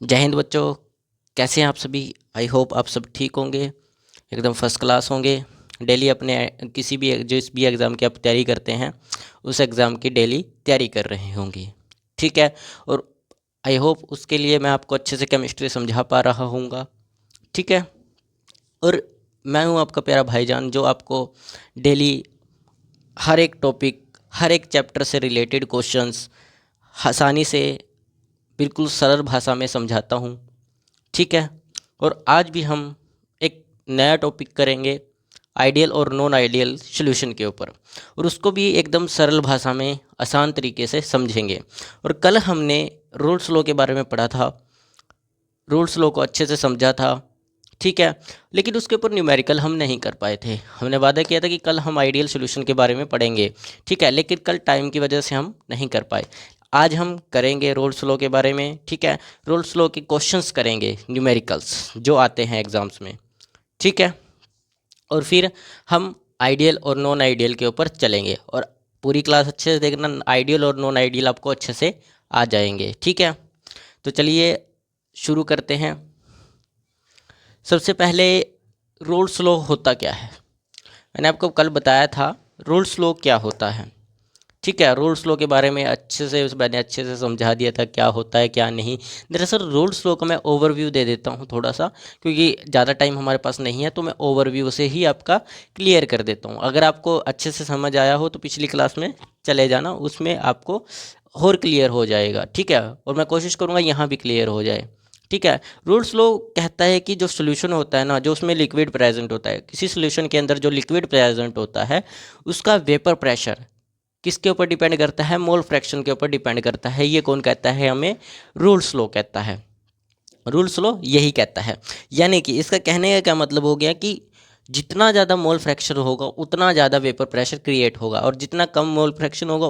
जय हिंद बच्चों। कैसे हैं आप सभी? आई होप आप सब ठीक होंगे, एकदम फर्स्ट क्लास होंगे। डेली अपने किसी भी जिस भी एग्ज़ाम की आप तैयारी करते हैं उस एग्ज़ाम की डेली तैयारी कर रहे होंगे, ठीक है। और आई होप उसके लिए मैं आपको अच्छे से केमिस्ट्री समझा पा रहा हूँगा, ठीक है। और मैं हूँ आपका प्यारा भाईजान जो आपको डेली हर एक टॉपिक, हर एक चैप्टर से रिलेटेड क्वेश्चंस आसानी से बिल्कुल सरल भाषा में समझाता हूँ, ठीक है। और आज भी हम एक नया टॉपिक करेंगे आइडियल और नॉन आइडियल सॉल्यूशन के ऊपर, और उसको भी एकदम सरल भाषा में आसान तरीके से समझेंगे। और कल हमने रूल्स लॉ के बारे में पढ़ा था, रूल्स लॉ को अच्छे से समझा था, ठीक है। लेकिन उसके ऊपर न्यूमेरिकल हम नहीं कर पाए थे। हमने वादा किया था कि कल हम आइडियल सॉल्यूशन के बारे में पढ़ेंगे, ठीक है, लेकिन कल टाइम की वजह से हम नहीं कर पाए। आज हम करेंगे रूल्स लॉ के बारे में, ठीक है। रूल्स लॉ के क्वेश्चंस करेंगे, न्यूमेरिकल्स जो आते हैं एग्जाम्स में, ठीक है। और फिर हम आइडियल और नॉन आइडियल के ऊपर चलेंगे, और पूरी क्लास अच्छे से देखना, आइडियल और नॉन आइडियल आपको अच्छे से आ जाएंगे, ठीक है। तो चलिए शुरू करते हैं। सबसे पहले रूल्स लॉ होता क्या है? मैंने आपको कल बताया था रूल्स लॉ क्या होता है, ठीक है। रूल्स लॉ के बारे में अच्छे से मैंने अच्छे से समझा दिया था क्या होता है क्या नहीं। दरअसल रूल्स लॉ का मैं ओवरव्यू दे देता हूँ थोड़ा सा, क्योंकि ज़्यादा टाइम हमारे पास नहीं है, तो मैं ओवरव्यू से ही आपका क्लियर कर देता हूँ। अगर आपको अच्छे से समझ आया हो तो पिछली क्लास में चले जाना, उसमें आपको और क्लियर हो जाएगा, ठीक है। और मैं कोशिश करूँगा यहाँ भी क्लियर हो जाए, ठीक है। रूल्स लॉ कहता है कि जो सोल्यूशन होता है ना, जो उसमें लिक्विड प्रेजेंट होता है, किसी सोल्यूशन के अंदर जो लिक्विड प्रेजेंट होता है उसका वेपर प्रेशर किसके ऊपर डिपेंड करता है? मोल फ्रैक्शन के ऊपर डिपेंड करता है। ये कौन कहता है हमें? रूल्स लॉ कहता है। रूल्स लॉ यही कहता है। यानी कि इसका कहने का क्या मतलब हो गया कि जितना ज़्यादा मोल फ्रैक्शन होगा उतना ज़्यादा वेपर प्रेशर क्रिएट होगा, और जितना कम मोल फ्रैक्शन होगा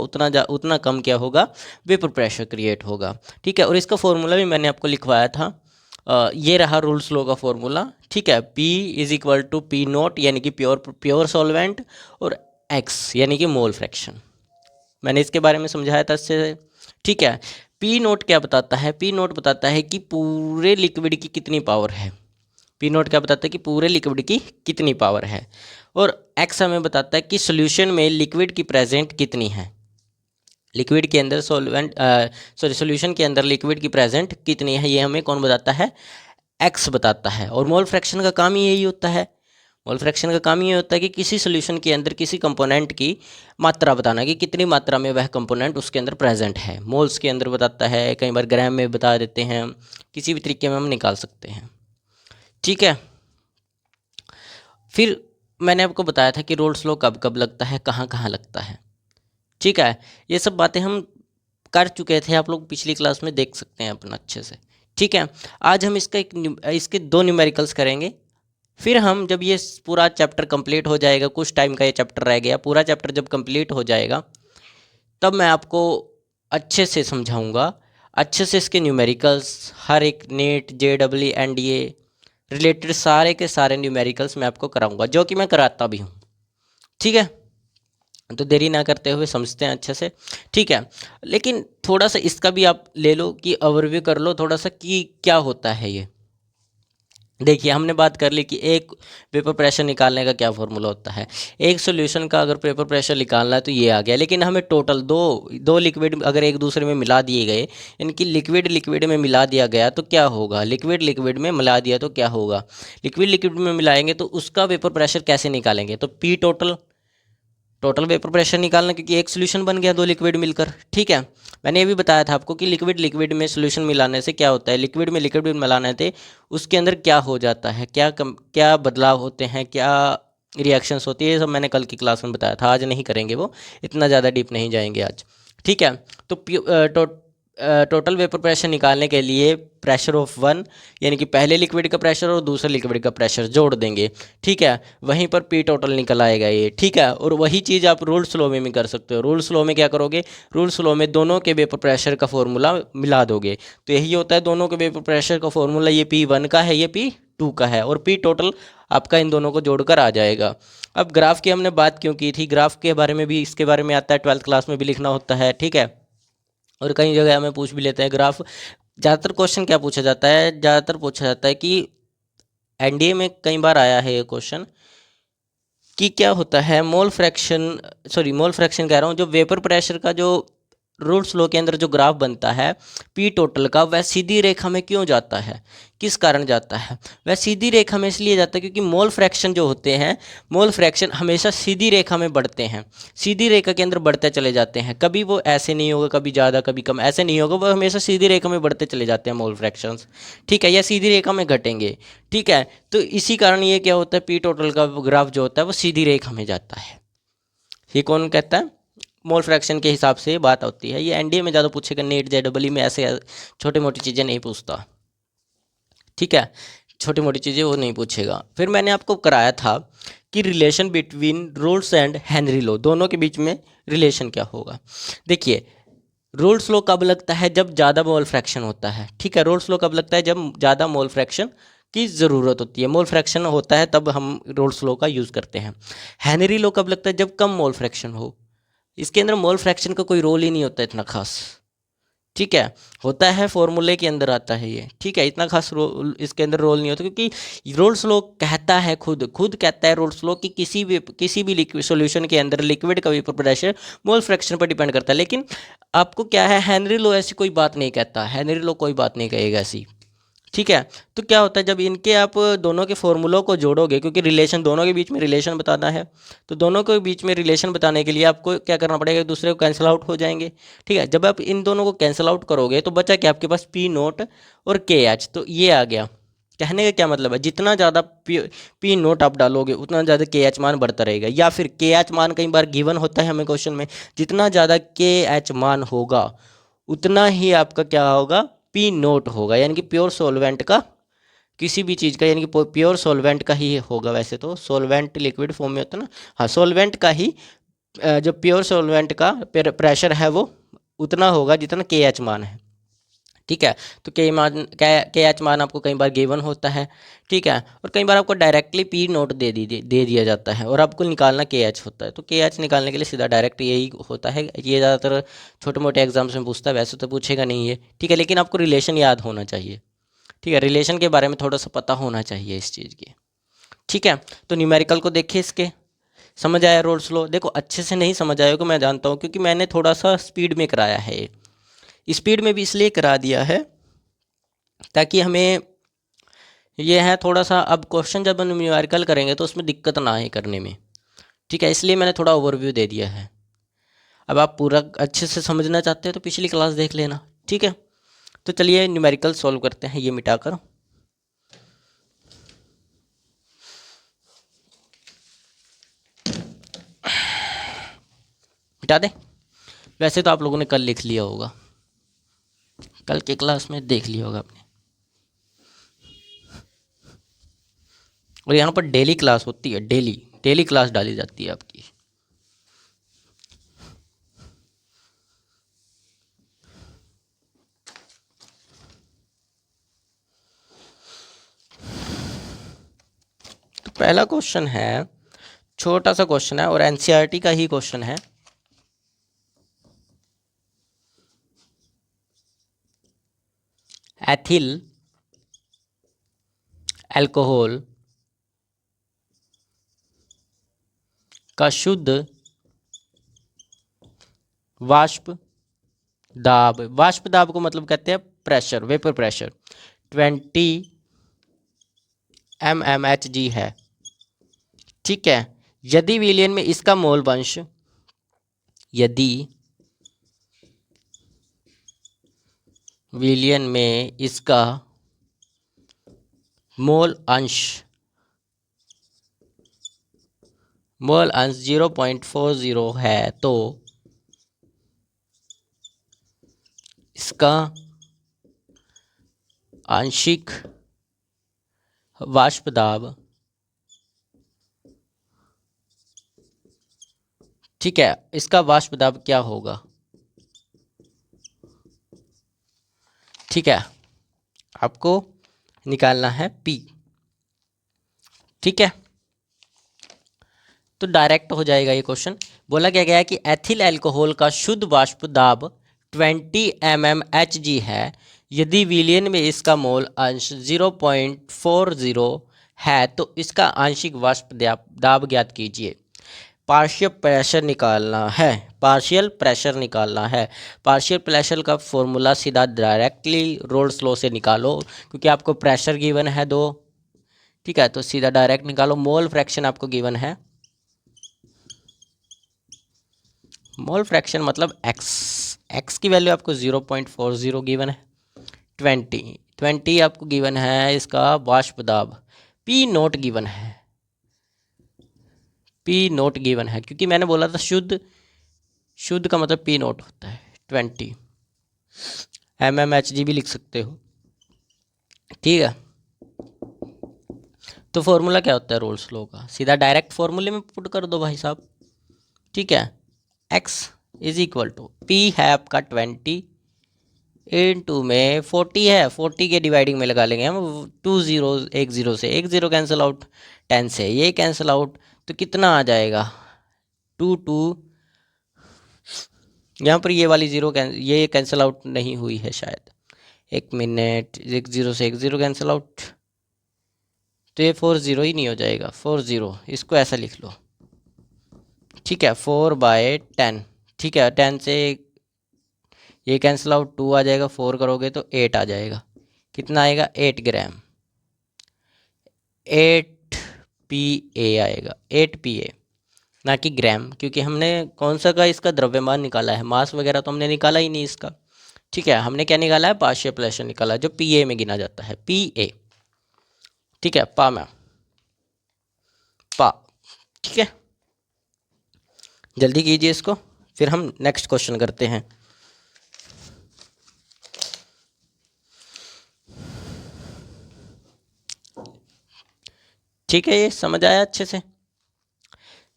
उतना कम क्या होगा? वेपर प्रेशर क्रिएट होगा, ठीक है। और इसका फॉर्मूला भी मैंने आपको लिखवाया था। ये रहा रूल्स लॉ का फॉर्मूला, ठीक है। P is equal to P nought यानी कि प्योर प्योर सॉल्वेंट, और X यानी कि मोल फ्रैक्शन। मैंने इसके बारे में समझाया था अच्छे से, ठीक है। पी नोट क्या बताता है? पी नोट बताता है कि पूरे लिक्विड की कितनी पावर है। पी नोट क्या बताता है कि पूरे लिक्विड की कितनी पावर है। और एक्स हमें बताता है कि सॉल्यूशन में लिक्विड की प्रेजेंट कितनी है। लिक्विड के अंदर सॉल्यूशन के अंदर लिक्विड की प्रेजेंट कितनी है, ये हमें कौन बताता है? एक्स बताता है। और मोल फ्रैक्शन का काम ही यही होता है। मोल फ्रैक्शन का काम ये होता है कि किसी सॉल्यूशन के अंदर किसी कंपोनेंट की मात्रा बताना, कि कितनी मात्रा में वह कंपोनेंट उसके अंदर प्रेजेंट है। मोल्स के अंदर बताता है, कई बार ग्राम में बता देते हैं, किसी भी तरीके में हम निकाल सकते हैं, ठीक है। फिर मैंने आपको बताया था कि रोल्स लॉ कब कब लगता है, कहाँ कहाँ लगता है, ठीक है। ये सब बातें हम कर चुके थे, आप लोग पिछली क्लास में देख सकते हैं अपना अच्छे से, ठीक है। आज हम इसके दो न्यूमेरिकल्स करेंगे। फिर हम जब ये पूरा चैप्टर कंप्लीट हो जाएगा, कुछ टाइम का ये चैप्टर रह गया, पूरा चैप्टर जब कंप्लीट हो जाएगा तब मैं आपको अच्छे से समझाऊंगा, अच्छे से इसके न्यूमेरिकल्स, हर एक नीट JEE NDA रिलेटेड सारे के सारे न्यूमेरिकल्स मैं आपको कराऊंगा, जो कि मैं कराता भी हूँ, ठीक है। तो देरी ना करते हुए समझते हैं अच्छे से, ठीक है। लेकिन थोड़ा सा इसका भी आप ले लो कि ओवरव्यू कर लो थोड़ा सा कि क्या होता है ये। देखिए, हमने बात कर ली कि एक पेपर प्रेशर निकालने का क्या फॉर्मूला होता है। एक सॉल्यूशन का अगर पेपर प्रेशर निकालना है तो ये आ गया, लेकिन हमें टोटल दो दो लिक्विड अगर एक दूसरे में मिला दिए गए, इनकी लिक्विड लिक्विड में मिला दिया गया तो क्या होगा? लिक्विड लिक्विड में मिला दिया तो क्या होगा? लिक्विड लिक्विड में मिलाएंगे तो उसका पेपर प्रेशर कैसे निकालेंगे? तो P total, total vapour pressure निकालना, क्योंकि एक सोल्यूशन बन गया दो लिक्विड मिलकर, ठीक है। मैंने ये भी बताया था आपको कि लिक्विड लिक्विड में सोल्यूशन मिलाने से क्या होता है, लिक्विड में लिक्विड मिलाने से उसके अंदर क्या हो जाता है, क्या बदलाव होते हैं, क्या रिएक्शंस होती है, ये सब मैंने कल की क्लास में बताया था। आज नहीं करेंगे वो, इतना ज़्यादा डीप नहीं जाएंगे आज, ठीक है। तो टोटल वेपर प्रेशर निकालने के लिए प्रेशर ऑफ वन यानी कि पहले लिक्विड का प्रेशर और दूसरे लिक्विड का प्रेशर जोड़ देंगे, ठीक है। वहीं पर पी टोटल निकल आएगा ये, ठीक है। और वही चीज़ आप रूल्स लॉ में भी कर सकते हो। रूल्स लॉ में क्या करोगे? रूल्स लॉ में दोनों के वेपर प्रेशर का फॉर्मूला मिला दोगे, तो यही होता है दोनों के वेपर प्रेशर का फॉर्मूला। ये P1 का है, ये P2 का है, और पी टोटल आपका इन दोनों को जोड़कर आ जाएगा। अब ग्राफ की हमने बात क्यों की थी? ग्राफ के बारे में भी, इसके बारे में आता है, 12th क्लास में भी लिखना होता है, ठीक है। और कई जगह हमें पूछ भी लेते हैं ग्राफ ज़्यादातर क्वेश्चन क्या पूछा जाता है, ज़्यादातर पूछा जाता है कि एनडीए में कई बार आया है ये क्वेश्चन कि क्या होता है mole fraction, sorry mole fraction कह रहा हूँ, जो वेपर प्रेशर का जो रूल्स लॉ के अंदर जो ग्राफ बनता है पी टोटल का, वह सीधी रेखा में क्यों जाता है, किस कारण जाता है? वह सीधी रेखा में इसलिए जाता है क्योंकि मोल फ्रैक्शन जो होते हैं, मोल फ्रैक्शन हमेशा सीधी रेखा में बढ़ते हैं, सीधी रेखा के अंदर बढ़ते चले जाते हैं, कभी वो ऐसे नहीं होगा, कभी ज़्यादा कभी कम, ऐसे नहीं होगा, वो हमेशा सीधी रेखा में बढ़ते चले जाते हैं मोल फ्रैक्शंस, ठीक है, या सीधी रेखा में घटेंगे, ठीक है। तो इसी कारण ये क्या होता है, पी टोटल का ग्राफ जो होता है वो सीधी रेखा में जाता है। ये कौन कहता है? मोल फ्रैक्शन के हिसाब से बात होती है। ये एनडीए में ज़्यादा पूछेगा, नेट जेडबल में ऐसे छोटी मोटी चीज़ें नहीं पूछता, ठीक है, छोटी मोटी चीज़ें वो नहीं पूछेगा। फिर मैंने आपको कराया था कि relation between rules and Henry law, दोनों के बीच में रिलेशन क्या होगा। देखिए रूल्स लॉ कब लगता है, जब ज़्यादा मोल फ्रैक्शन होता है, ठीक है, रूल्स लॉ कब लगता है, जब ज़्यादा मोल फ्रैक्शन की ज़रूरत होती है, मोल फ्रैक्शन होता है तब हम रूल्स लॉ का यूज़ करते हैं। हेनरी लॉ कब लगता है, जब कम मोल फ्रैक्शन हो, इसके अंदर मोल फ्रैक्शन का कोई रोल ही नहीं होता इतना खास, ठीक है, होता है फॉर्मूले के अंदर आता है ये, ठीक है, इतना खास रोल इसके अंदर रोल नहीं होता, क्योंकि रोल्स लॉ कहता है, खुद कहता है रोल्स लॉ कि किसी भी लिक्विड सॉल्यूशन के अंदर लिक्विड का वेपर प्रेशर मोल फ्रैक्शन पर डिपेंड करता है। लेकिन आपको क्या है, हेनरी लॉ ऐसी कोई बात नहीं कहता, हेनरी लॉ कोई बात नहीं कहेगा ऐसी, ठीक है। तो क्या होता है जब इनके आप दोनों के फॉर्मूलों को जोड़ोगे, क्योंकि रिलेशन दोनों के बीच में रिलेशन बताना है, तो दोनों के बीच में रिलेशन बताने के लिए आपको क्या करना पड़ेगा, एक दूसरे को कैंसिल आउट हो जाएंगे, ठीक है। जब आप इन दोनों को कैंसिल आउट करोगे तो बचा क्या आपके पास, पी नोट और के एच, तो ये आ गया। कहने का क्या मतलब है, जितना ज़्यादा पी नोट आप डालोगे उतना ज़्यादा के एच मान बढ़ता रहेगा, या फिर के एच मान कई बार गिवन होता है हमें क्वेश्चन में, जितना ज़्यादा के एच मान होगा उतना ही आपका क्या होगा, पी नोट होगा, यानी कि प्योर सॉल्वेंट का, किसी भी चीज़ का, यानी कि प्योर सॉल्वेंट का ही होगा। वैसे तो सॉल्वेंट लिक्विड फॉर्म में होता है ना, हाँ सॉल्वेंट का ही जो प्योर सॉल्वेंट का प्रेशर है वो उतना होगा जितना के एच मान है, ठीक है। तो के एच मान आपको कई बार गिवन होता है, ठीक है, और कई बार आपको डायरेक्टली पी नोट दे दिया जाता है और आपको निकालना के एच होता है। तो के एच निकालने के लिए सीधा डायरेक्ट यही होता है, ये ज़्यादातर छोटे मोटे एग्जाम्स में पूछता है, वैसे तो पूछेगा नहीं है, ठीक है, लेकिन आपको रिलेशन याद होना चाहिए, ठीक है, रिलेशन के बारे में थोड़ा सा पता होना चाहिए इस चीज़ की, ठीक है। तो न्यूमेरिकल को देखिए, इसके समझ आया रोल्स लॉ, देखो अच्छे से नहीं समझ आया को मैं जानता हूँ, क्योंकि मैंने थोड़ा सा स्पीड में कराया है, स्पीड में भी इसलिए करा दिया है ताकि हमें ये है थोड़ा सा, अब क्वेश्चन जब हम न्यूमेरिकल करेंगे तो उसमें दिक्कत ना आए करने में, ठीक है, इसलिए मैंने थोड़ा ओवरव्यू दे दिया है। अब आप पूरा अच्छे से समझना चाहते हैं तो पिछली क्लास देख लेना, ठीक है। तो चलिए न्यूमेरिकल सॉल्व करते हैं, ये मिटाकर मिटा दें। वैसे तो आप लोगों ने कल लिख लिया होगा, कल के क्लास में देख लिया होगा आपने, और यहाँ पर डेली क्लास होती है, डेली क्लास डाली जाती है आपकी। तो पहला क्वेश्चन है, छोटा सा क्वेश्चन है और एनसीईआरटी का ही क्वेश्चन है। एथिल अल्कोहल का शुद्ध वाष्प दाब को मतलब कहते हैं प्रेशर, वेपर प्रेशर 20 mmHg है, ठीक है। यदि विलियन में इसका मोल अंश, यदि विलियन में इसका मोल अंश 0.40 है तो इसका आंशिक वाष्प दाब, ठीक है, इसका वाष्प दाब क्या होगा, ठीक है, आपको निकालना है P, ठीक है। तो डायरेक्ट हो जाएगा ये क्वेश्चन। बोला क्या गया है कि एथिल अल्कोहल का शुद्ध वाष्प दाब 20 mmHg है, यदि विलयन में इसका मोल अंश 0.40 है तो इसका आंशिक वाष्प दाब ज्ञात कीजिए। पार्शियल प्रेशर निकालना है। पार्शियल प्रेशर का फॉर्मूला सीधा डायरेक्टली रोल्स लॉ से निकालो, क्योंकि आपको प्रेशर गिवन है 2, ठीक है, तो सीधा डायरेक्ट निकालो। मोल फ्रैक्शन आपको गिवन है, मोल फ्रैक्शन मतलब एक्स की वैल्यू आपको 0.40 गिवन है। 20 आपको गिवन है इसका वाष्प दाब। पी नोट गिवन है, पी नोट गिवन है, क्योंकि मैंने बोला था शुद्ध का मतलब पी नोट होता है 20। mmHg भी लिख सकते हो, ठीक है। तो फॉर्मूला क्या होता है रोल्स लॉ का, सीधा डायरेक्ट फॉर्मूले में पुट कर दो भाई साहब, ठीक है। x is equal to P है आपका 20 इंटू में 40 है, 40 के डिवाइडिंग में लगा लेंगे हम 2 0, 1 0 से 1 0 कैंसिल आउट, 10 से ये कैंसिल आउट, तो कितना आ जाएगा 2 2। यहाँ पर ये वाली ये कैंसिल आउट नहीं हुई है शायद, 1 मिनट, 1 0 से 1 0 कैंसिल आउट, तो ये 4 0 ही नहीं हो जाएगा, 4 0, इसको ऐसा लिख लो, ठीक है। 4/10, ठीक है, 10 से ये कैंसिल आउट, 2 आ जाएगा, 4 करोगे तो 8 आ जाएगा। कितना आएगा 8 ग्राम, 8 PA आएगा, 8 PA, ना कि ग्राम, क्योंकि हमने कौन सा का इसका द्रव्यमान निकाला है, मास वगैरह तो हमने निकाला ही नहीं इसका, ठीक है। हमने क्या निकाला है, पार्शियल प्रेशर निकाला है, जो PA में गिना जाता है, PA, ठीक है। पा, ठीक है। जल्दी कीजिए इसको, फिर हम नेक्स्ट क्वेश्चन करते हैं। ठीक है, ये समझ आया अच्छे से।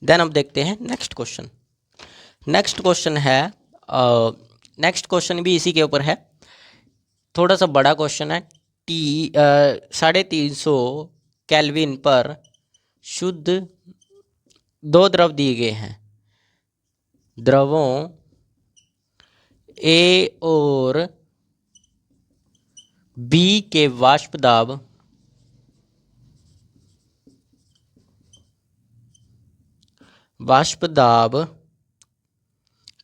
देन अब देखते हैं नेक्स्ट क्वेश्चन। नेक्स्ट क्वेश्चन है, नेक्स्ट क्वेश्चन भी इसी के ऊपर है, थोड़ा सा बड़ा क्वेश्चन है। 350 केल्विन पर शुद्ध 2 द्रव दिए गए हैं। द्रवों A और B के वाष्प दाब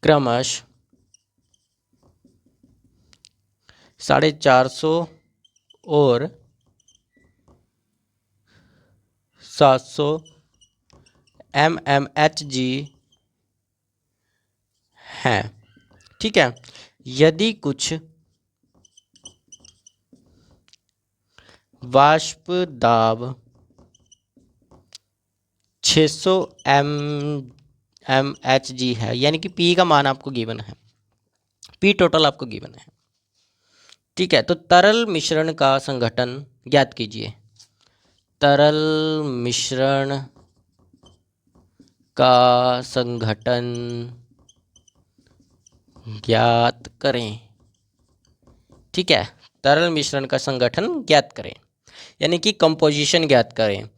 क्रमश 450 और 700 mmHg हैं, ठीक है। यदि कुछ वाष्प दाब 600 mmHg है, यानी कि P का मान आपको गिवन है, P टोटल आपको गिवन है, ठीक है। तो तरल मिश्रण का संघटन ज्ञात कीजिए। तरल मिश्रण का संघटन ज्ञात करें, ठीक है। तरल मिश्रण का संगठन ज्ञात करें, यानी कि कंपोजिशन ज्ञात करें।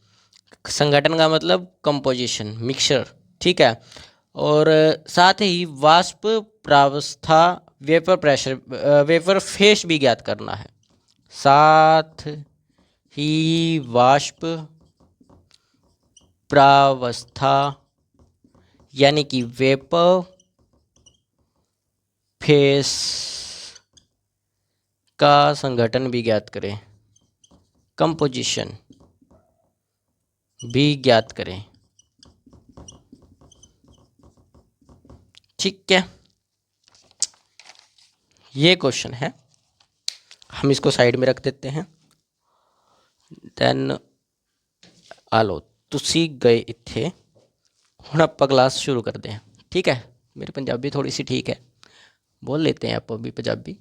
संगठन का मतलब कंपोजिशन, मिक्सचर, ठीक है। और साथ ही वाष्प प्रावस्था, वेपर प्रेशर, वेपर फेस भी ज्ञात करना है। साथ ही वाष्प प्रावस्था यानी कि वेपर फेस का संगठन भी ज्ञात करें, कंपोजिशन भी ज्ञात करें, ठीक है। ये क्वेश्चन है, हम इसको साइड में रख देते हैं। देन आलो तुसी गए इत्थे, हुण आपां क्लास शुरू करते हैं, ठीक है। मेरी पंजाबी थोड़ी सी ठीक है, बोल लेते हैं आप भी पंजाबी,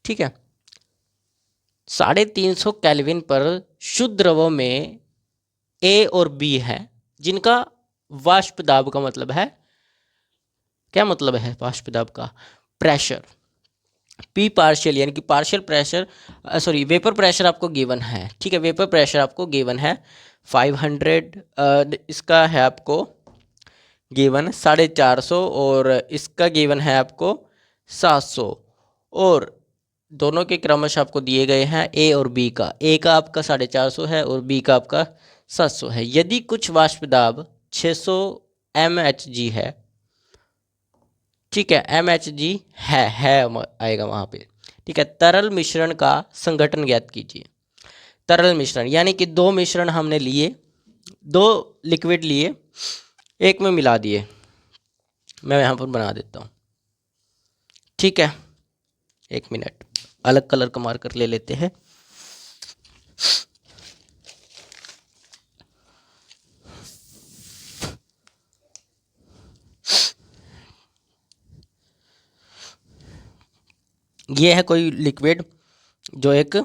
ठीक है। 350 केल्विन पर शुद्ध द्रवों में A और B है, जिनका वाष्प दाब का मतलब है, क्या मतलब है वाष्प दाब का, प्रेशर। P पार्शियल यानी कि partial pressure, sorry vapour pressure आपको गिवन है, ठीक है। वेपर प्रेशर आपको गिवन है 500, इसका है आपको गिवन 450 और इसका गिवन है आपको 700, और दोनों के क्रमश आपको दिए गए हैं ए और बी का। ए का आपका 450 है और बी का आपका 700 है। यदि कुछ वाष्प दाब 600 mHg है, ठीक है, mHg है आएगा वहाँ पे, ठीक है। तरल मिश्रण का संघटन ज्ञात कीजिए। तरल मिश्रण यानी कि दो मिश्रण हमने लिए, दो लिक्विड लिए, एक में मिला दिए। मैं यहाँ पर बना देता हूँ, ठीक है। एक मिनट, अलग कलर का मार्कर ले लेते हैं। ये है कोई लिक्विड जो एक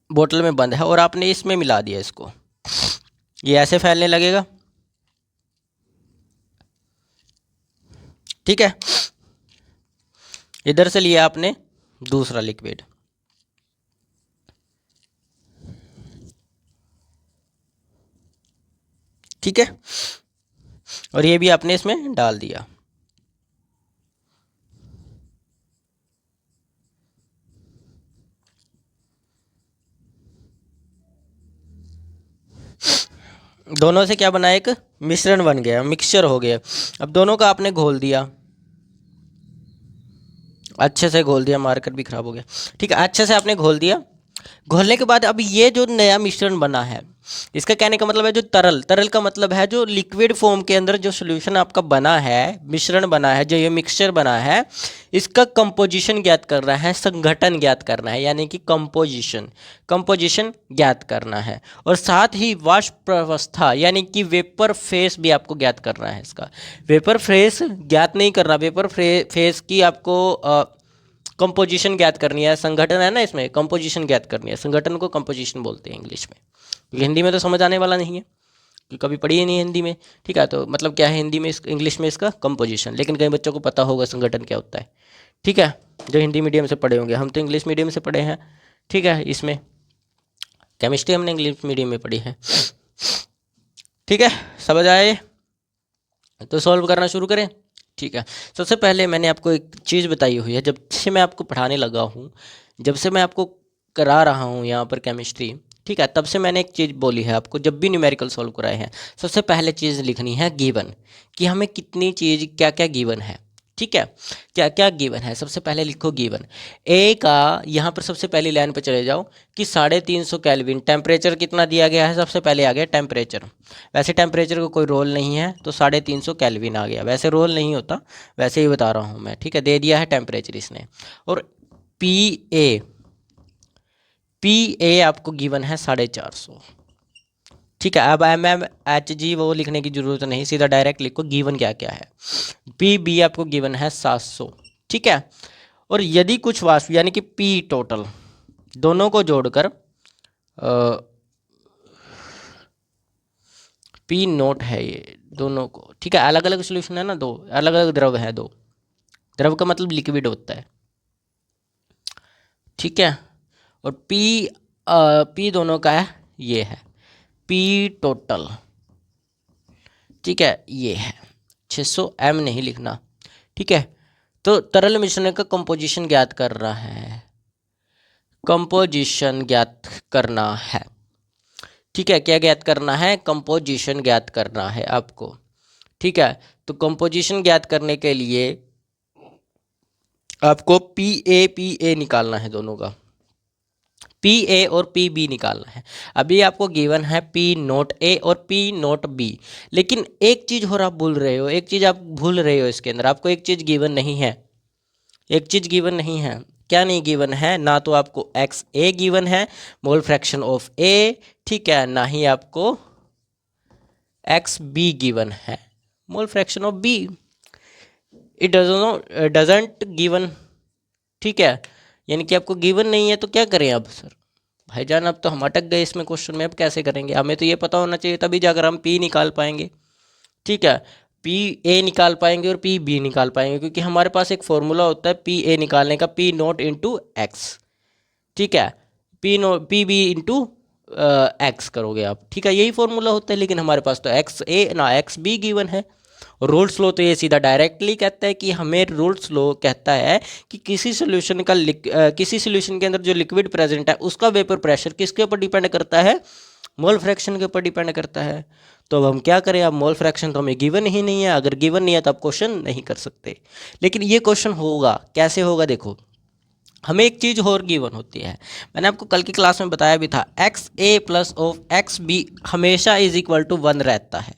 बोतल में बंद है और आपने इसमें मिला दिया इसको। ये ऐसे फैलने लगेगा, ठीक है। इधर से लिया आपने दूसरा लिक्विड, ठीक है, और ये भी आपने इसमें डाल दिया। दोनों से क्या बना, एक मिश्रण बन गया, मिक्सचर हो गया। अब दोनों का आपने घोल दिया, अच्छे से घोल दिया, मार्कर भी खराब हो गया, ठीक है। अच्छे से आपने घोल दिया। घोलने के बाद अब ये जो नया मिश्रण बना है, इसका कहने का मतलब है जो तरल, तरल का मतलब है जो लिक्विड फॉर्म के अंदर जो सॉल्यूशन आपका बना है, मिश्रण बना है, जो ये मिक्सचर बना है, इसका कंपोजिशन ज्ञात करना है, संघटन ज्ञात करना है, यानी कि कंपोजिशन ज्ञात करना है। और साथ ही वाष्प अवस्था यानी कि वेपर फेस भी आपको ज्ञात करना है। इसका वेपर फेस ज्ञात नहीं करना, वेपर फेस की आपको कंपोजिशन ज्ञात करनी है। संगठन है ना, इसमें कंपोजिशन ज्ञात करनी है। संगठन को कंपोजिशन बोलते हैं इंग्लिश में, क्योंकि हिंदी में तो समझ आने वाला नहीं है, क्योंकि कभी पढ़ी ही नहीं हिंदी में, ठीक है। तो मतलब क्या है हिंदी में, इंग्लिश में इसका कंपोजिशन, लेकिन कई बच्चों को पता होगा संगठन क्या होता है, ठीक है, जो हिंदी मीडियम से पढ़े होंगे। हम तो इंग्लिश मीडियम से पढ़े हैं, ठीक है। इसमें केमिस्ट्री हमने इंग्लिश मीडियम में पढ़ी है, ठीक है। समझ आए तो सॉल्व करना शुरू करें, ठीक है। सबसे पहले मैंने आपको एक चीज़ बताई हुई है, जब से मैं आपको पढ़ाने लगा हूँ, जब से मैं आपको करा रहा हूँ यहाँ पर केमिस्ट्री, ठीक है, तब से मैंने एक चीज़ बोली है आपको, जब भी न्यूमेरिकल सॉल्व कराए हैं, सबसे पहले चीज़ लिखनी है गिवन, कि हमें कितनी चीज़ क्या क्या गिवन है, ठीक है, क्या क्या गिवन है। सबसे पहले लिखो गिवन। ए का यहाँ पर सबसे पहली लाइन पर चले जाओ कि 350 केल्विन। टेम्परेचर कितना दिया गया है, सबसे पहले आ गया टेम्परेचर। वैसे टेम्परेचर का कोई रोल नहीं है, तो 350 केल्विन आ गया। वैसे रोल नहीं होता, वैसे ही बता रहा हूँ मैं, ठीक है। दे दिया है टेम्परेचर इसने। और पी ए आपको गिवन है 450, ठीक है। अब MMHg वो लिखने की जरूरत नहीं, सीधा डायरेक्ट लिखो गिवन क्या क्या है। पी बी आपको गिवन है 700, ठीक है। और यदि कुछ वाष्प यानी कि पी टोटल दोनों को जोड़कर पी नोट है ये दोनों को, ठीक है। अलग अलग सोल्यूशन है ना, दो अलग अलग द्रव है, दो द्रव का मतलब लिक्विड होता है, ठीक है। और पी दोनों का है, ये है पी टोटल, ठीक है, ये है 600 m नहीं लिखना, ठीक है। तो तरल मिश्रण का कंपोजिशन ज्ञात कर रहा है, कंपोजिशन ज्ञात करना है, ठीक है। क्या ज्ञात करना है, कंपोजिशन ज्ञात करना है आपको, ठीक है। तो कंपोजिशन ज्ञात करने के लिए आपको पी ए निकालना है, दोनों का पी ए और पी बी निकालना है। अभी आपको गिवन है पी नोट ए और पी नोट बी, लेकिन एक चीज़ और आप भूल रहे हो, एक चीज़ आप भूल रहे हो, इसके अंदर आपको एक चीज़ गिवन नहीं है, एक चीज़ गिवन नहीं है। क्या नहीं गिवन है, ना तो आपको एक्स ए गिवन है, मोल फ्रैक्शन ऑफ ए, ठीक है, ना ही आपको एक्स बी गिवन है, mole fraction of B. It doesn't given, ठीक है, यानी कि आपको गिवन नहीं है। तो क्या करें अब सर, भाईजान अब तो हम अटक गए इसमें क्वेश्चन में, अब कैसे करेंगे। हमें तो ये पता होना चाहिए, तभी जाकर हम पी निकाल पाएंगे, ठीक है। पी ए निकाल पाएंगे और पी बी निकाल पाएंगे, क्योंकि हमारे पास एक फॉर्मूला होता है पी ए निकालने का, पी नोट इंटू एक्स, ठीक है। पी बी इंटू एक्स करोगे आप, ठीक है, यही फॉर्मूला होता है। लेकिन हमारे पास तो एक्स ए ना एक्स बी गिवन है, रूल्स लो तो ये सीधा डायरेक्टली कहता है कि हमें रूल्स लो कहता है कि किसी सोल्यूशन का किसी सोल्यूशन के अंदर जो लिक्विड प्रेजेंट है उसका वेपर प्रेशर किसके ऊपर डिपेंड करता है, मोल फ्रैक्शन के ऊपर डिपेंड करता है। तो अब हम क्या करें, अब मोल फ्रैक्शन तो हमें गिवन ही नहीं है, अगर गिवन नहीं है तो आप क्वेश्चन नहीं कर सकते। लेकिन ये क्वेश्चन होगा, कैसे होगा देखो, हमें एक चीज़ और गिवन होती है, मैंने आपको कल की क्लास में बताया भी था, X A plus of X B हमेशा इज इक्वल टू 1 रहता है।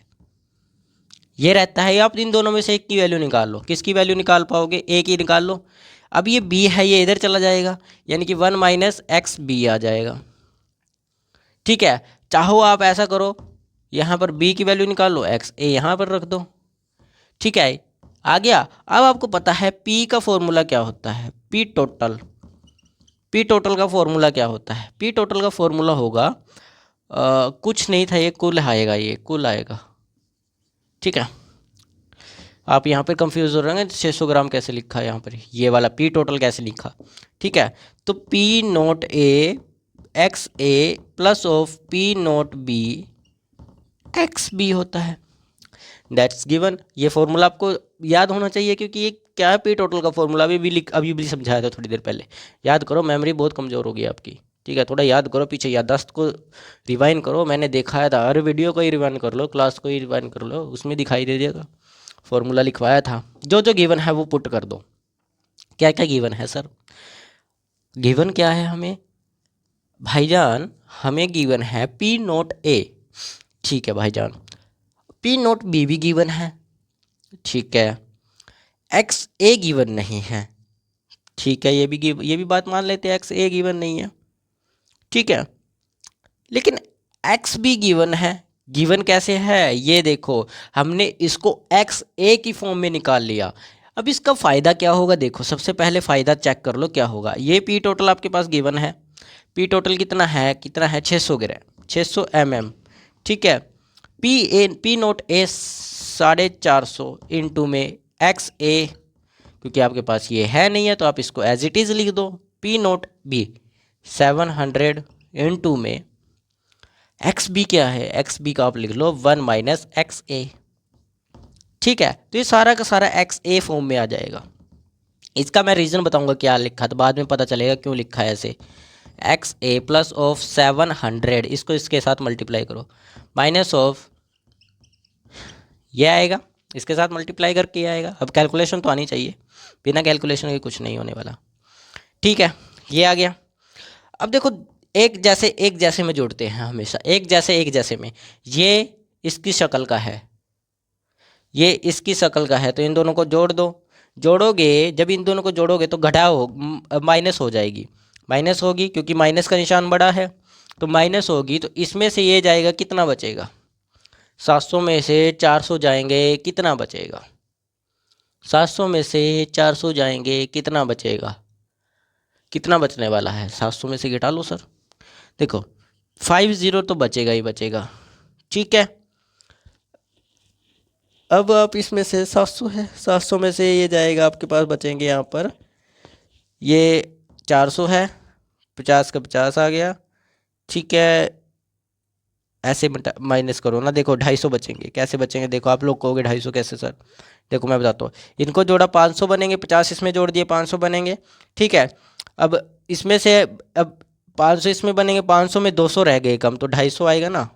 ये रहता है, आप इन दोनों में से एक की वैल्यू निकाल लो, किसकी वैल्यू निकाल पाओगे, ए की निकाल लो। अब ये बी है, ये इधर चला जाएगा, यानी कि 1 माइनस एक्स बी आ जाएगा। ठीक है, चाहो आप ऐसा करो, यहाँ पर बी की वैल्यू निकाल लो, एक्स ए यहाँ पर रख दो। ठीक है, आ गया। अब आपको पता है पी का फॉर्मूला क्या होता है, पी टोटल। पी टोटल का फॉर्मूला क्या होता है, पी टोटल का फॉर्मूला होगा कुछ नहीं था, ये कुल आएगा, ये कुल आएगा। ठीक है, आप यहाँ पर कंफ्यूज हो रहे हैं 600 ग्राम कैसे लिखा है, यहाँ पर ये वाला पी टोटल कैसे लिखा। ठीक है, तो P nought A X A plus of P nought B X B होता है, दैट्स गिवन। ये फॉर्मूला आपको याद होना चाहिए, क्योंकि ये क्या है, पी टोटल का फॉर्मूला अभी भी समझाया था थोड़ी देर पहले। याद करो, मेमोरी बहुत कमज़ोर होगी आपकी। ठीक है, थोड़ा याद करो, पीछे याददाश्त को रिवाइंड करो, मैंने दिखाया था, हर वीडियो को ही रिवाइंड कर लो, क्लास को ही रिवाइंड कर लो, उसमें दिखाई दे देगा, फॉर्मूला लिखवाया था। जो जो गिवन है वो पुट कर दो। क्या क्या गिवन है सर, गिवन क्या है हमें भाईजान, हमें गिवन है पी नोट ए। ठीक है भाईजान, पी नोट बी भी गिवन है। ठीक है, एक्स ए गिवन नहीं है। ठीक है, ये भी बात मान लेते हैं, एक्स ए गिवन नहीं है। ठीक है, लेकिन एक्स बी गिवन है। गिवन कैसे है, ये देखो, हमने इसको एक्स ए की फॉर्म में निकाल लिया। अब इसका फ़ायदा क्या होगा, देखो सबसे पहले फ़ायदा चेक कर लो क्या होगा। ये पी टोटल आपके पास गिवन है, पी टोटल कितना है 600 ग्राम, 600 mm। ठीक है, पी नोट ए 450 इंटू में एक्स ए, क्योंकि आपके पास ये है नहीं है तो आप इसको एज इट इज़ लिख दो, पी नोट बी 700 इंटू में एक्स बी क्या है, एक्स बी का आप लिख लो 1 माइनस एक्स ए। ठीक है, तो ये सारा का सारा एक्स ए फॉर्म में आ जाएगा। इसका मैं रीज़न बताऊंगा क्या लिखा, तो बाद में पता चलेगा क्यों लिखा है ऐसे। एक्स ए प्लस ऑफ 700, इसको इसके साथ मल्टीप्लाई करो, माइनस ऑफ ये आएगा, इसके साथ मल्टीप्लाई करके आएगा। अब कैलकुलेशन तो आनी चाहिए, बिना कैलकुलेशन के कुछ नहीं होने वाला। ठीक है, ये आ गया। अब देखो, एक जैसे में जोड़ते हैं हमेशा, एक जैसे में, ये इसकी शक्ल का है, ये इसकी शक्ल का है, तो इन दोनों को जोड़ दो। जोड़ोगे, जब इन दोनों को जोड़ोगे तो घटाओ, माइनस हो जाएगी, माइनस होगी, क्योंकि माइनस का निशान बड़ा है, तो माइनस होगी, तो इसमें से ये जाएगा, कितना बचेगा, 700 में से 400 जाएंगे, कितना बचेगा, 700 में से 400 जाएंगे, कितना बचेगा, कितना बचने वाला है, 700 में से घटा लो सर, देखो 50 तो बचेगा ही बचेगा। ठीक है, अब आप इसमें से 700 है, 700 में से ये जाएगा, आपके पास बचेंगे यहाँ पर, ये 400 है, 50 का 50 आ गया। ठीक है, ऐसे माइनस करो ना, देखो 250 बचेंगे, कैसे बचेंगे, देखो आप लोग कहोगे 250 कैसे सर, देखो मैं बताता हूँ, इनको जोड़ा 500 बनेंगे, 50 इसमें जोड़ दिए 500 बनेंगे। ठीक है, अब इसमें से, अब 500 इसमें बनेंगे, 500 में 200 रह गए कम, तो 250 आएगा ना।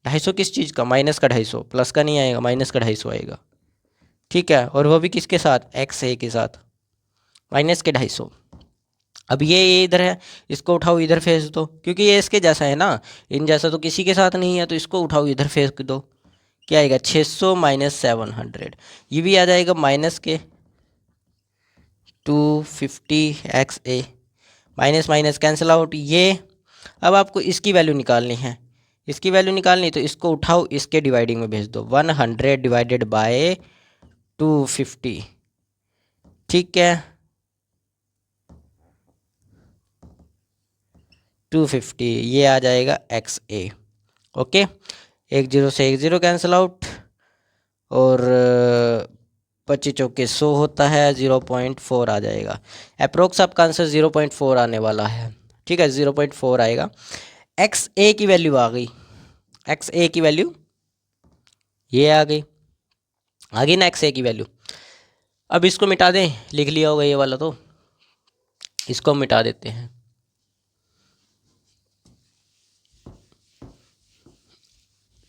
250 किस चीज़ का, माइनस का 250, प्लस का नहीं आएगा, माइनस का 250 आएगा। ठीक है, और वो भी किसके साथ, एक्स ए के साथ, माइनस के 250। अब ये इधर है, इसको उठाओ इधर फेंक दो, क्योंकि ये इसके जैसा है ना, इन जैसा तो किसी के साथ नहीं है, तो इसको उठाओ इधर फेंक दो, क्या आएगा 600 माइनस 700, ये भी आ जाएगा माइनस के 250 एक्स ए, माइनस माइनस कैंसिल आउट ये। अब आपको इसकी वैल्यू निकालनी है, इसकी वैल्यू निकालनी, तो इसको उठाओ, इसके डिवाइडिंग में भेज दो, 100 डिवाइडेड बाय 250। ठीक है, 250 ये आ जाएगा एक्स ए। ओके, 10 से 10 कैंसिल आउट, और 25 चौके 100 होता है, 0.4 आ जाएगा। अप्रोक्स आपका आंसर 0.4 आने वाला है। ठीक है, 0.4 आएगा। एक्स ए की वैल्यू आ गई, एक्स ए की वैल्यू ये आ गई। आ गई ना एक्स ए की वैल्यू। अब इसको मिटा दें, लिख लिया होगा ये वाला, तो इसको हम मिटा देते हैं।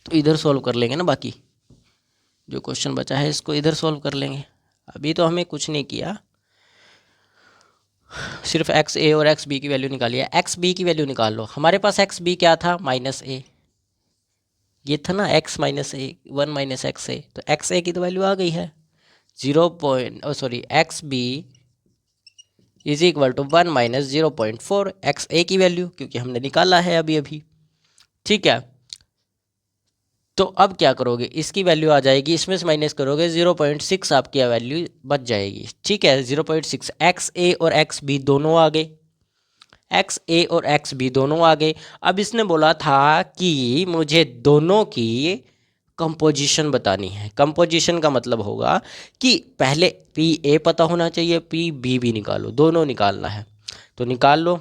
तो इधर सॉल्व कर लेंगे ना, बाकी जो क्वेश्चन बचा है इसको इधर सॉल्व कर लेंगे। अभी तो हमें कुछ नहीं किया, सिर्फ एक्स ए और एक्स बी की वैल्यू निकाली है। एक्स बी की वैल्यू निकाल लो। हमारे पास एक्स बी क्या था, माइनस ए, ये था ना एक्स माइनस ए, 1 माइनस एक्स ए, तो एक्स ए की तो वैल्यू आ गई है 0. X B is equal to 1 minus 0.4 X A की वैल्यू, क्योंकि हमने निकाला है अभी अभी। ठीक है, तो अब क्या करोगे, इसकी वैल्यू आ जाएगी, इसमें से माइनस करोगे 0.6 आपकी वैल्यू बच जाएगी। ठीक है, 0.6, एक्स ए और एक्स बी दोनों आ गए, एक्स ए और एक्स बी दोनों आ गए। अब इसने बोला था कि मुझे दोनों की कंपोजिशन बतानी है। कंपोजिशन का मतलब होगा कि पहले पी ए पता होना चाहिए, पी बी भी निकालो, दोनों निकालना है, तो निकाल लो।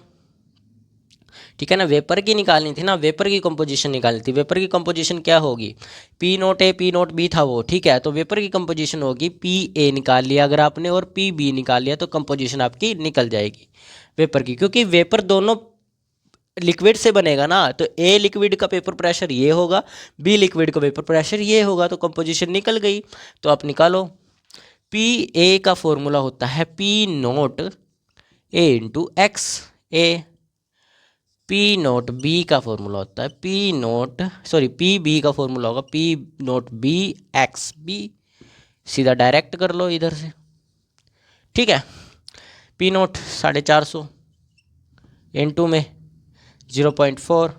ठीक है ना, वेपर की निकालनी थी ना, वेपर की कंपोजिशन निकालनी थी। वेपर की कंपोजिशन क्या होगी, P nought A P nought B था वो। ठीक है, तो वेपर की कंपोजिशन होगी पी ए निकाल लिया अगर आपने और पी बी निकाल लिया, तो कंपोजिशन आपकी निकल जाएगी वेपर की, क्योंकि वेपर दोनों लिक्विड से बनेगा ना। तो ए लिक्विड का पेपर प्रेशर ये होगा, बी लिक्विड का पेपर प्रेशर ये होगा, तो कंपोजिशन निकल गई। तो आप निकालो, पी ए का फॉर्मूला होता है P nought A into X A, P nought B का फॉर्मूला होता है पी बी का फॉर्मूला होगा P nought B X B. सीधा डायरेक्ट कर लो इधर से। ठीक है, पी नोट 450 इंटू में 0.4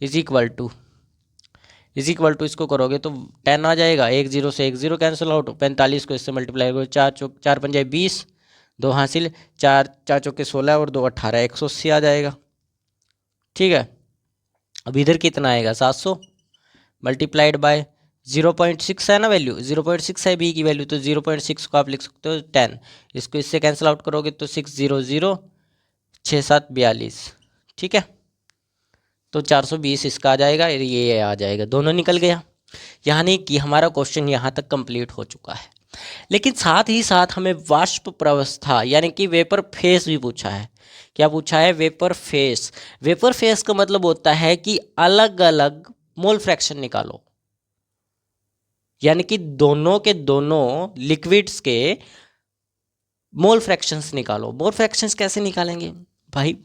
इज इक्वल टू इसको करोगे तो 10 आ जाएगा, 1 0 से 1 0 कैंसिल आउट, 45 को इससे मल्टीप्लाई करो, 4 पंजे 20, 2 हासिल, 4 चौके 16 और 2 18, 180 आ जाएगा। ठीक है, अब इधर कितना आएगा 700 मल्टीप्लाइड बाय 0.6 है ना वैल्यू, 0.6 है बी की वैल्यू, तो 0.6 को आप लिख सकते हो 10, इसको इससे कैंसिल आउट करोगे तो 600 6 7 42। ठीक है, तो 420 इसका आ जाएगा, ये आ जाएगा, दोनों निकल गया। यानी कि हमारा क्वेश्चन यहाँ तक कंप्लीट हो चुका है। लेकिन साथ ही साथ हमें वाष्प प्रवस्था यानी कि वेपर फेस भी पूछा है। क्या पूछा है, वेपर फेस। वेपर फेस का मतलब होता है कि अलग अलग मोल फ्रैक्शन निकालो, यानी कि दोनों के दोनों लिक्विड्स के मोल फ्रैक्शंस निकालो। मोल फ्रैक्शंस कैसे निकालेंगे भाई,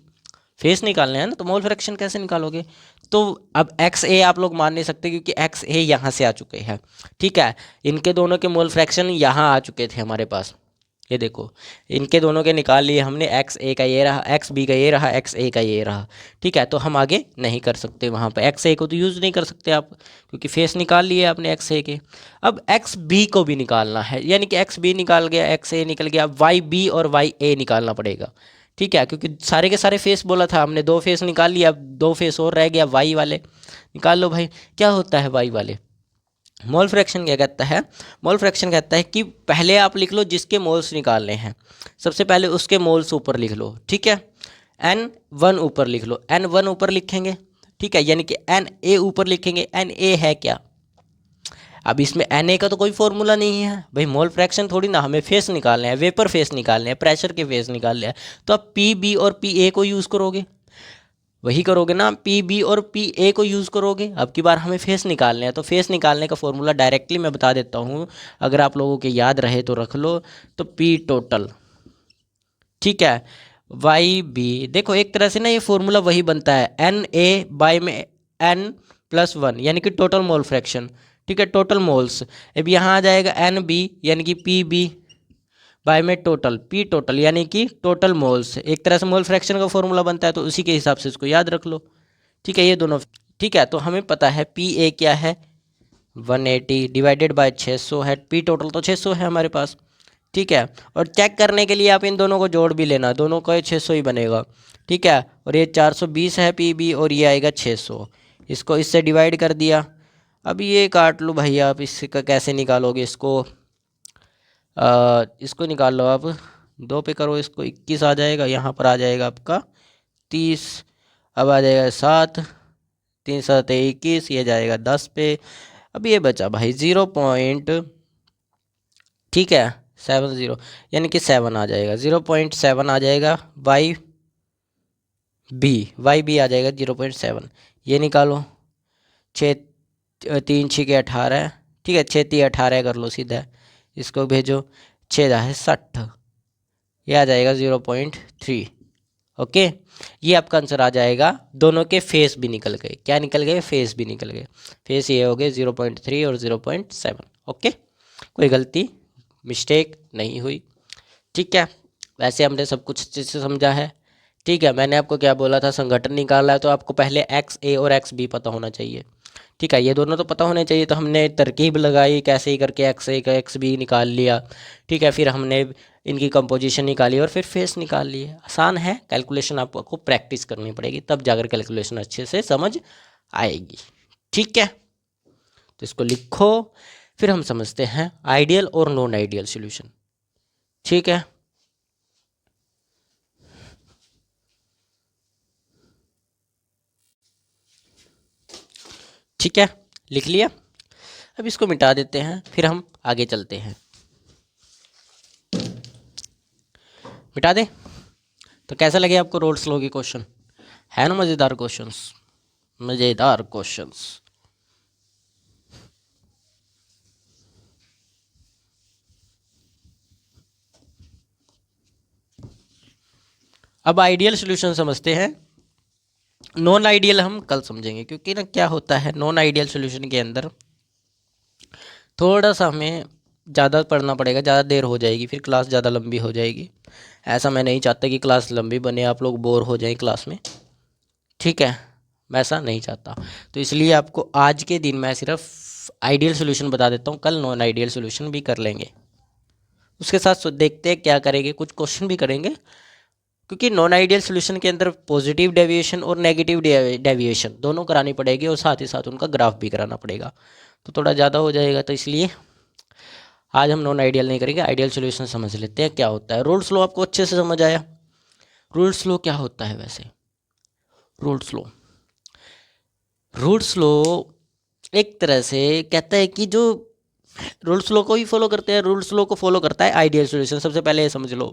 फेस निकालने हैं ना, तो मोल फ्रैक्शन कैसे निकालोगे। तो अब एक्स ए आप लोग मान नहीं सकते क्योंकि एक्स ए यहाँ से आ चुके हैं। ठीक है, इनके दोनों के मोल फ्रैक्शन यहाँ आ चुके थे हमारे पास, ये देखो इनके दोनों के निकाल लिए हमने, एक्स ए का ये रहा, एक्स बी का ये रहा, एक्स ए का ये रहा। ठीक है, तो हम आगे नहीं कर सकते वहाँ पर, एक्स ए को तो यूज़ नहीं कर सकते आप क्योंकि फेस निकाल लिए आपने एक्स ए के। अब एक्स बी को भी निकालना है, यानी कि एक्स बी निकाल गया, एक्स ए निकल गया, वाई बी और वाई ए निकालना पड़ेगा। ठीक है, क्योंकि सारे के सारे फेस बोला था हमने, 2 फेस निकाल लिया, अब 2 फेस और रह गया, वाई वाले निकाल लो भाई। क्या होता है वाई वाले, मोल फ्रैक्शन क्या कहता है, मोल फ्रैक्शन कहता है कि पहले आप लिख लो जिसके मोल्स निकालने हैं, सबसे पहले उसके मोल्स ऊपर लिख लो। ठीक है, N1 ऊपर लिख लो, N1 ऊपर लिखेंगे। ठीक है, यानी कि Na ऊपर लिखेंगे, Na है क्या, अब इसमें Na का तो कोई फॉर्मूला नहीं है भाई, मोल फ्रैक्शन थोड़ी ना, हमें फेस निकालने हैं, वेपर फेस निकालने हैं, प्रेशर के फेस निकालने हैं, तो आप पी बी और पी ए को यूज़ करोगे, वही करोगे ना, पी बी और पी ए को यूज़ करोगे। अब की बार हमें फेस निकालने हैं, तो फेस निकालने का फॉर्मूला डायरेक्टली मैं बता देता हूँ, अगर आप लोगों के याद रहे तो रख लो, तो पी टोटल। ठीक है, वाई बी, देखो एक तरह से ना ये फॉर्मूला वही बनता है, एन ए बाई में N+1 यानी कि टोटल मोल फ्रैक्शन। ठीक है, टोटल मोल्स, अब यहाँ आ जाएगा एन बी यानी कि पी बी बाय में टोटल पी टोटल यानी कि टोटल मोल्स, एक तरह से मोल फ्रैक्शन का फॉर्मूला बनता है, तो उसी के हिसाब से इसको याद रख लो। ठीक है, ये दोनों। ठीक है, तो हमें पता है पी ए क्या है, 180 डिवाइडेड बाय 600 है, पी टोटल तो 600 है हमारे पास। ठीक है, और चेक करने के लिए आप इन दोनों को जोड़ भी लेना, दोनों का 600 ही बनेगा। ठीक है, और ये 420 है पी बी और ये आएगा 600, इसको इससे डिवाइड कर दिया। अब ये काट लो भाई, आप इसका कैसे निकालोगे इसको, इसको निकाल लो आप, 2 पे करो इसको, 21 आ जाएगा, यहाँ पर आ जाएगा आपका 30, अब आ जाएगा 7, 3 7 21, ये जाएगा 10 पे। अब ये बचा भाई 0.6 ठीक है 70 यानी कि 7 आ जाएगा, 0.7 आ जाएगा, वाई बी आ जाएगा 0.7। ये निकालो, 6 3 6 के 18, ठीक है 6 3 18 कर लो सीधा, इसको भेजो, 6 10 60, ये आ जाएगा 0.3। ओके, ये आपका आंसर आ जाएगा। दोनों के फेस भी निकल गए, क्या निकल गए, फेस भी निकल गए। फेस ये हो गए 0.3 और 0.7। ओके, कोई गलती मिस्टेक नहीं हुई। ठीक है, वैसे हमने सब कुछ अच्छे से समझा है। ठीक है, मैंने आपको क्या बोला था, संगठन निकालना है तो आपको पहले एक्स ए और एक्स बी पता होना चाहिए। ठीक है, ये दोनों तो पता होने चाहिए, तो हमने तरकीब लगाई कैसे ही करके एक्स ए का एक्स बी निकाल लिया। ठीक है, फिर हमने इनकी कंपोजिशन निकाली और फिर फेस निकाल लिए। आसान है, कैलकुलेशन आपको प्रैक्टिस करनी पड़ेगी, तब जाकर कैलकुलेशन अच्छे से समझ आएगी। ठीक है, तो इसको लिखो, फिर हम समझते हैं आइडियल और नॉन आइडियल सॉल्यूशन। ठीक है, ठीक है, लिख लिया। अब इसको मिटा देते हैं, फिर हम आगे चलते हैं। मिटा दें। तो कैसा लगे आपको रोल्स लॉ के क्वेश्चन, है ना मज़ेदार क्वेश्चंस, मज़ेदार क्वेश्चंस। अब आइडियल सॉल्यूशन समझते हैं, नॉन आइडियल हम कल समझेंगे, क्योंकि ना क्या होता है नॉन आइडियल सॉल्यूशन के अंदर थोड़ा सा हमें ज़्यादा पढ़ना पड़ेगा, ज़्यादा देर हो जाएगी, फिर क्लास ज़्यादा लंबी हो जाएगी। ऐसा मैं नहीं चाहता कि क्लास लंबी बने, आप लोग बोर हो जाएं क्लास में। ठीक है, मैं ऐसा नहीं चाहता, तो इसलिए आपको आज के दिन मैं सिर्फ आइडियल सॉल्यूशन बता देता हूँ, कल नॉन आइडियल सॉल्यूशन भी कर लेंगे। उसके साथ देखते हैं क्या करेंगे, कुछ क्वेश्चन भी करेंगे, क्योंकि नॉन आइडियल सॉल्यूशन के अंदर पॉजिटिव डेविएशन और नेगेटिव डेविएशन दोनों करानी पड़ेगी, और साथ ही साथ उनका ग्राफ भी कराना पड़ेगा, तो थोड़ा ज़्यादा हो जाएगा। तो इसलिए आज हम नॉन आइडियल नहीं करेंगे, आइडियल सॉल्यूशन समझ लेते हैं क्या होता है। रूल्स लो आपको अच्छे से समझ आया। रूल्स लो क्या होता है वैसे, रूल्स लो, रूल्स लो एक तरह से कहता है कि जो रूल्स लो को ही फॉलो करते हैं, रूल्स लो को फॉलो करता है आइडियल सॉल्यूशन, सबसे पहले ये समझ लो।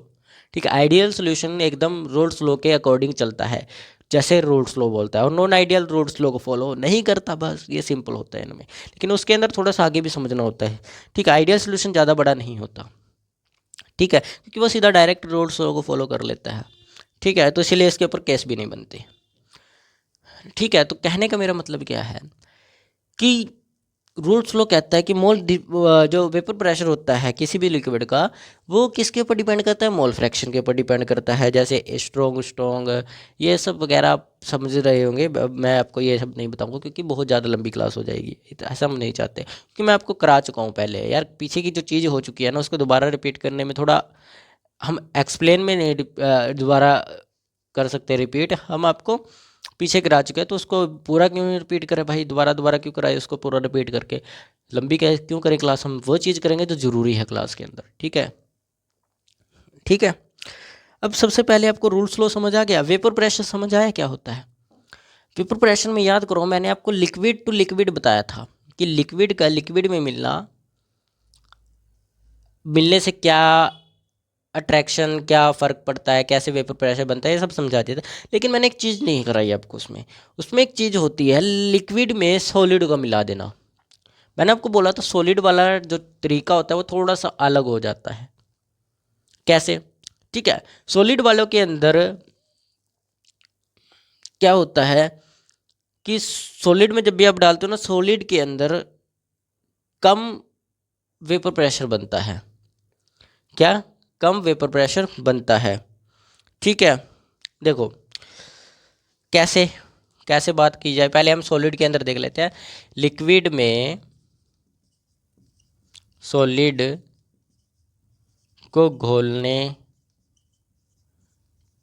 ठीक है, आइडियल सॉल्यूशन एकदम रूल्स लो के अकॉर्डिंग चलता है, जैसे रूल्स लो बोलता है, और नॉन आइडियल रूल्स लो को फॉलो नहीं करता, बस ये सिंपल होता है इनमें। लेकिन उसके अंदर थोड़ा सा आगे भी समझना होता है। ठीक है, आइडियल सॉल्यूशन ज़्यादा बड़ा नहीं होता, ठीक है, क्योंकि वो सीधा डायरेक्ट रूल्स लो को फॉलो कर लेता है। ठीक है, तो इसलिए इसके ऊपर केस भी नहीं बनते। ठीक है, तो कहने का मेरा मतलब क्या है कि रूल्स लो कहता है कि जो वेपर प्रेशर होता है किसी भी लिक्विड का, वो किसके ऊपर डिपेंड करता है, मोल फ्रैक्शन के ऊपर डिपेंड करता है। जैसे स्ट्रॉन्ग स्ट्रॉन्ग ये सब वगैरह आप समझ रहे होंगे, मैं आपको ये सब नहीं बताऊंगा क्योंकि बहुत ज़्यादा लंबी क्लास हो जाएगी, ऐसा हम नहीं चाहते, क्योंकि मैं आपको करा चुका हूँ पहले यार, पीछे की जो चीज़ हो चुकी है ना उसको दोबारा रिपीट करने में थोड़ा, हम एक्सप्लेन में नहीं दोबारा कर सकते रिपीट, हम आपको पीछे करा चुके हैं, तो उसको पूरा क्यों रिपीट करें भाई, दोबारा दोबारा क्यों कराए उसको पूरा रिपीट करके, लंबी क्या क्यों करें क्लास, हम वो चीज़ करेंगे जो ज़रूरी है क्लास के अंदर। ठीक है, ठीक है। अब सबसे पहले आपको रूल्स लो समझ आ गया, वेपर प्रेशर समझ आया क्या होता है। वेपर प्रेशर में याद करो, मैंने आपको लिक्विड टू लिक्विड बताया था कि लिक्विड का लिक्विड में मिलने से क्या अट्रैक्शन, क्या फ़र्क पड़ता है, कैसे वेपर प्रेशर बनता है, ये सब समझा दिया था। लेकिन मैंने एक चीज़ नहीं कराई आपको उसमें, उसमें एक चीज़ होती है लिक्विड में सॉलिड को मिला देना। मैंने आपको बोला था सॉलिड वाला जो तरीका होता है वो थोड़ा सा अलग हो जाता है। कैसे, ठीक है, सॉलिड वालों के अंदर क्या होता है कि सॉलिड में जब भी आप डालते हो ना, सॉलिड के अंदर कम वेपर प्रेशर बनता है, क्या, कम वेपर प्रेशर बनता है। ठीक है, देखो कैसे, कैसे बात की जाए, पहले हम सॉलिड के अंदर देख लेते हैं। लिक्विड में सॉलिड को घोलने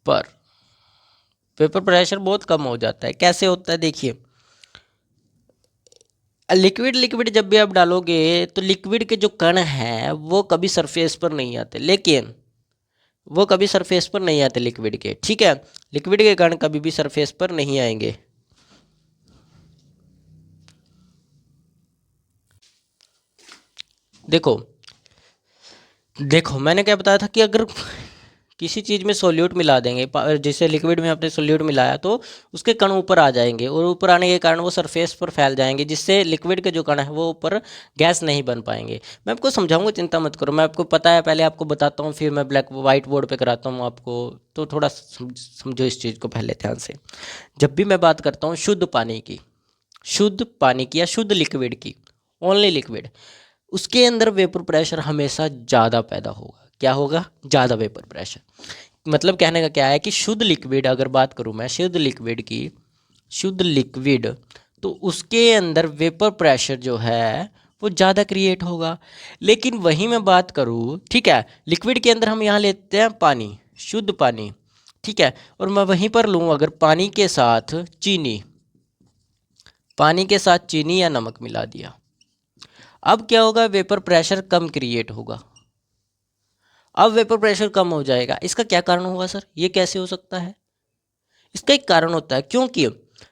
पर वेपर प्रेशर बहुत कम हो जाता है। कैसे होता है देखिए, लिक्विड लिक्विड जब भी आप डालोगे तो लिक्विड के जो कण हैं वो कभी सरफेस पर नहीं आते, लेकिन वो कभी सरफेस पर नहीं आते लिक्विड के। ठीक है, लिक्विड के कण कभी भी सरफेस पर नहीं आएंगे। देखो देखो मैंने क्या बताया था कि अगर किसी चीज़ में सोल्यूट मिला देंगे, जैसे लिक्विड में आपने सोल्यूट मिलाया तो उसके कण ऊपर आ जाएंगे और ऊपर आने के कारण वो सरफेस पर फैल जाएंगे, जिससे लिक्विड के जो कण है वो ऊपर गैस नहीं बन पाएंगे। मैं आपको समझाऊंगा, चिंता मत करो। मैं आपको पता है, पहले आपको बताता हूँ, फिर मैं ब्लैक वाइट बोर्ड पे कराता हूँ आपको। तो थोड़ा समझो इस चीज़ को पहले ध्यान से। जब भी मैं बात करता हूँ शुद्ध पानी की, शुद्ध पानी की या शुद्ध लिक्विड की, ओनली लिक्विड, उसके अंदर वेपर प्रेशर हमेशा ज़्यादा पैदा होगा। क्या होगा? ज़्यादा वेपर प्रेशर। मतलब कहने का क्या है कि शुद्ध लिक्विड, अगर बात करूं मैं शुद्ध लिक्विड की, शुद्ध लिक्विड, तो उसके अंदर वेपर प्रेशर जो है वो ज़्यादा क्रिएट होगा। लेकिन वहीं मैं बात करूं, ठीक है, लिक्विड के अंदर हम यहाँ लेते हैं पानी, शुद्ध पानी, ठीक है, और मैं वहीं पर लूँ अगर पानी के साथ चीनी, पानी के साथ चीनी या नमक मिला दिया, अब क्या होगा? वेपर प्रेशर कम क्रिएट होगा। अब वेपर प्रेशर कम हो जाएगा। इसका क्या कारण होगा सर? ये कैसे हो सकता है? इसका एक कारण होता है, क्योंकि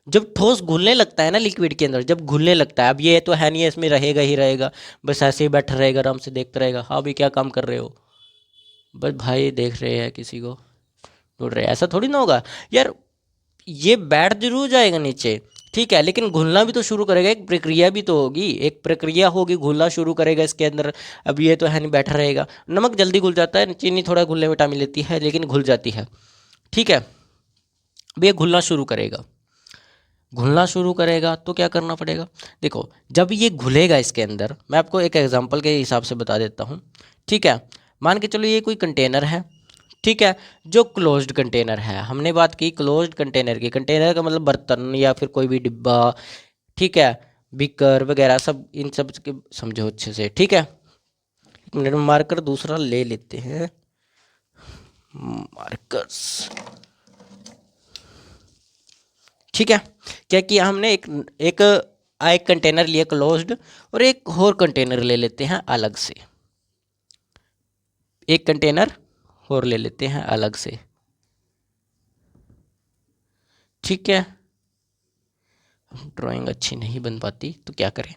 जब ठोस घुलने लगता है ना लिक्विड के अंदर, जब घुलने लगता है, अब ये तो है नहीं इसमें रहेगा ही रहेगा, बस ऐसे ही बैठा रहेगा, आराम से देखता रहेगा, हाँ भाई क्या काम कर रहे हो, बस भाई देख रहे हैं किसी को, ढूंढ रहे हैं, ऐसा थोड़ी ना होगा यार। ये बैठ जरूर जाएगा नीचे, ठीक है, लेकिन घुलना भी तो शुरू करेगा, एक प्रक्रिया भी तो होगी, एक प्रक्रिया होगी, घुलना शुरू करेगा इसके अंदर। अब ये तो है नहीं बैठा रहेगा। नमक जल्दी घुल जाता है, चीनी थोड़ा घुलने में टाइम लेती है, लेकिन घुल जाती है, ठीक है। अब ये घुलना शुरू करेगा, घुलना शुरू करेगा तो क्या करना पड़ेगा? देखो जब ये घुलेगा इसके अंदर, मैं आपको एक एग्जांपल के हिसाब से बता देता हूँ, ठीक है। मान के चलो ये कोई कंटेनर है, ठीक है, जो क्लोज्ड कंटेनर है, हमने बात की क्लोज्ड कंटेनर की। कंटेनर का मतलब बर्तन या फिर कोई भी डिब्बा, ठीक है, बीकर वगैरह सब, इन सब के समझो अच्छे से, ठीक है। एक मिनट में मार्कर दूसरा ले लेते हैं, मार्कर्स, ठीक है। क्या किया हमने? एक एक कंटेनर लिया क्लोज्ड, और एक और कंटेनर ले लेते हैं अलग से, एक कंटेनर और ले लेते हैं अलग से, ठीक है। ड्राइंग अच्छी नहीं बन पाती तो क्या करें?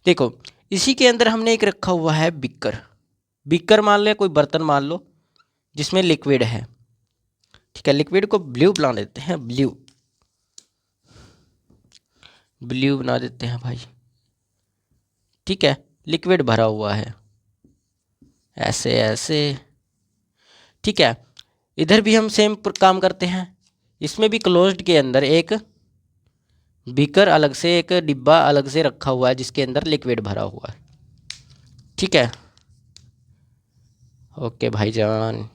देखो इसी के अंदर हमने एक रखा हुआ है बिकर, बिकर मान लो, कोई बर्तन मान लो जिसमें लिक्विड है, ठीक है। लिक्विड को ब्लू बना देते हैं, ब्लू, ब्लू बना देते हैं भाई, ठीक है। लिक्विड भरा हुआ है ऐसे ऐसे, ठीक है। इधर भी हम सेम काम करते हैं, इसमें भी क्लोज्ड के अंदर एक बीकर अलग से, एक डिब्बा अलग से रखा हुआ है जिसके अंदर लिक्विड भरा हुआ है, ठीक है। ओके भाईजान,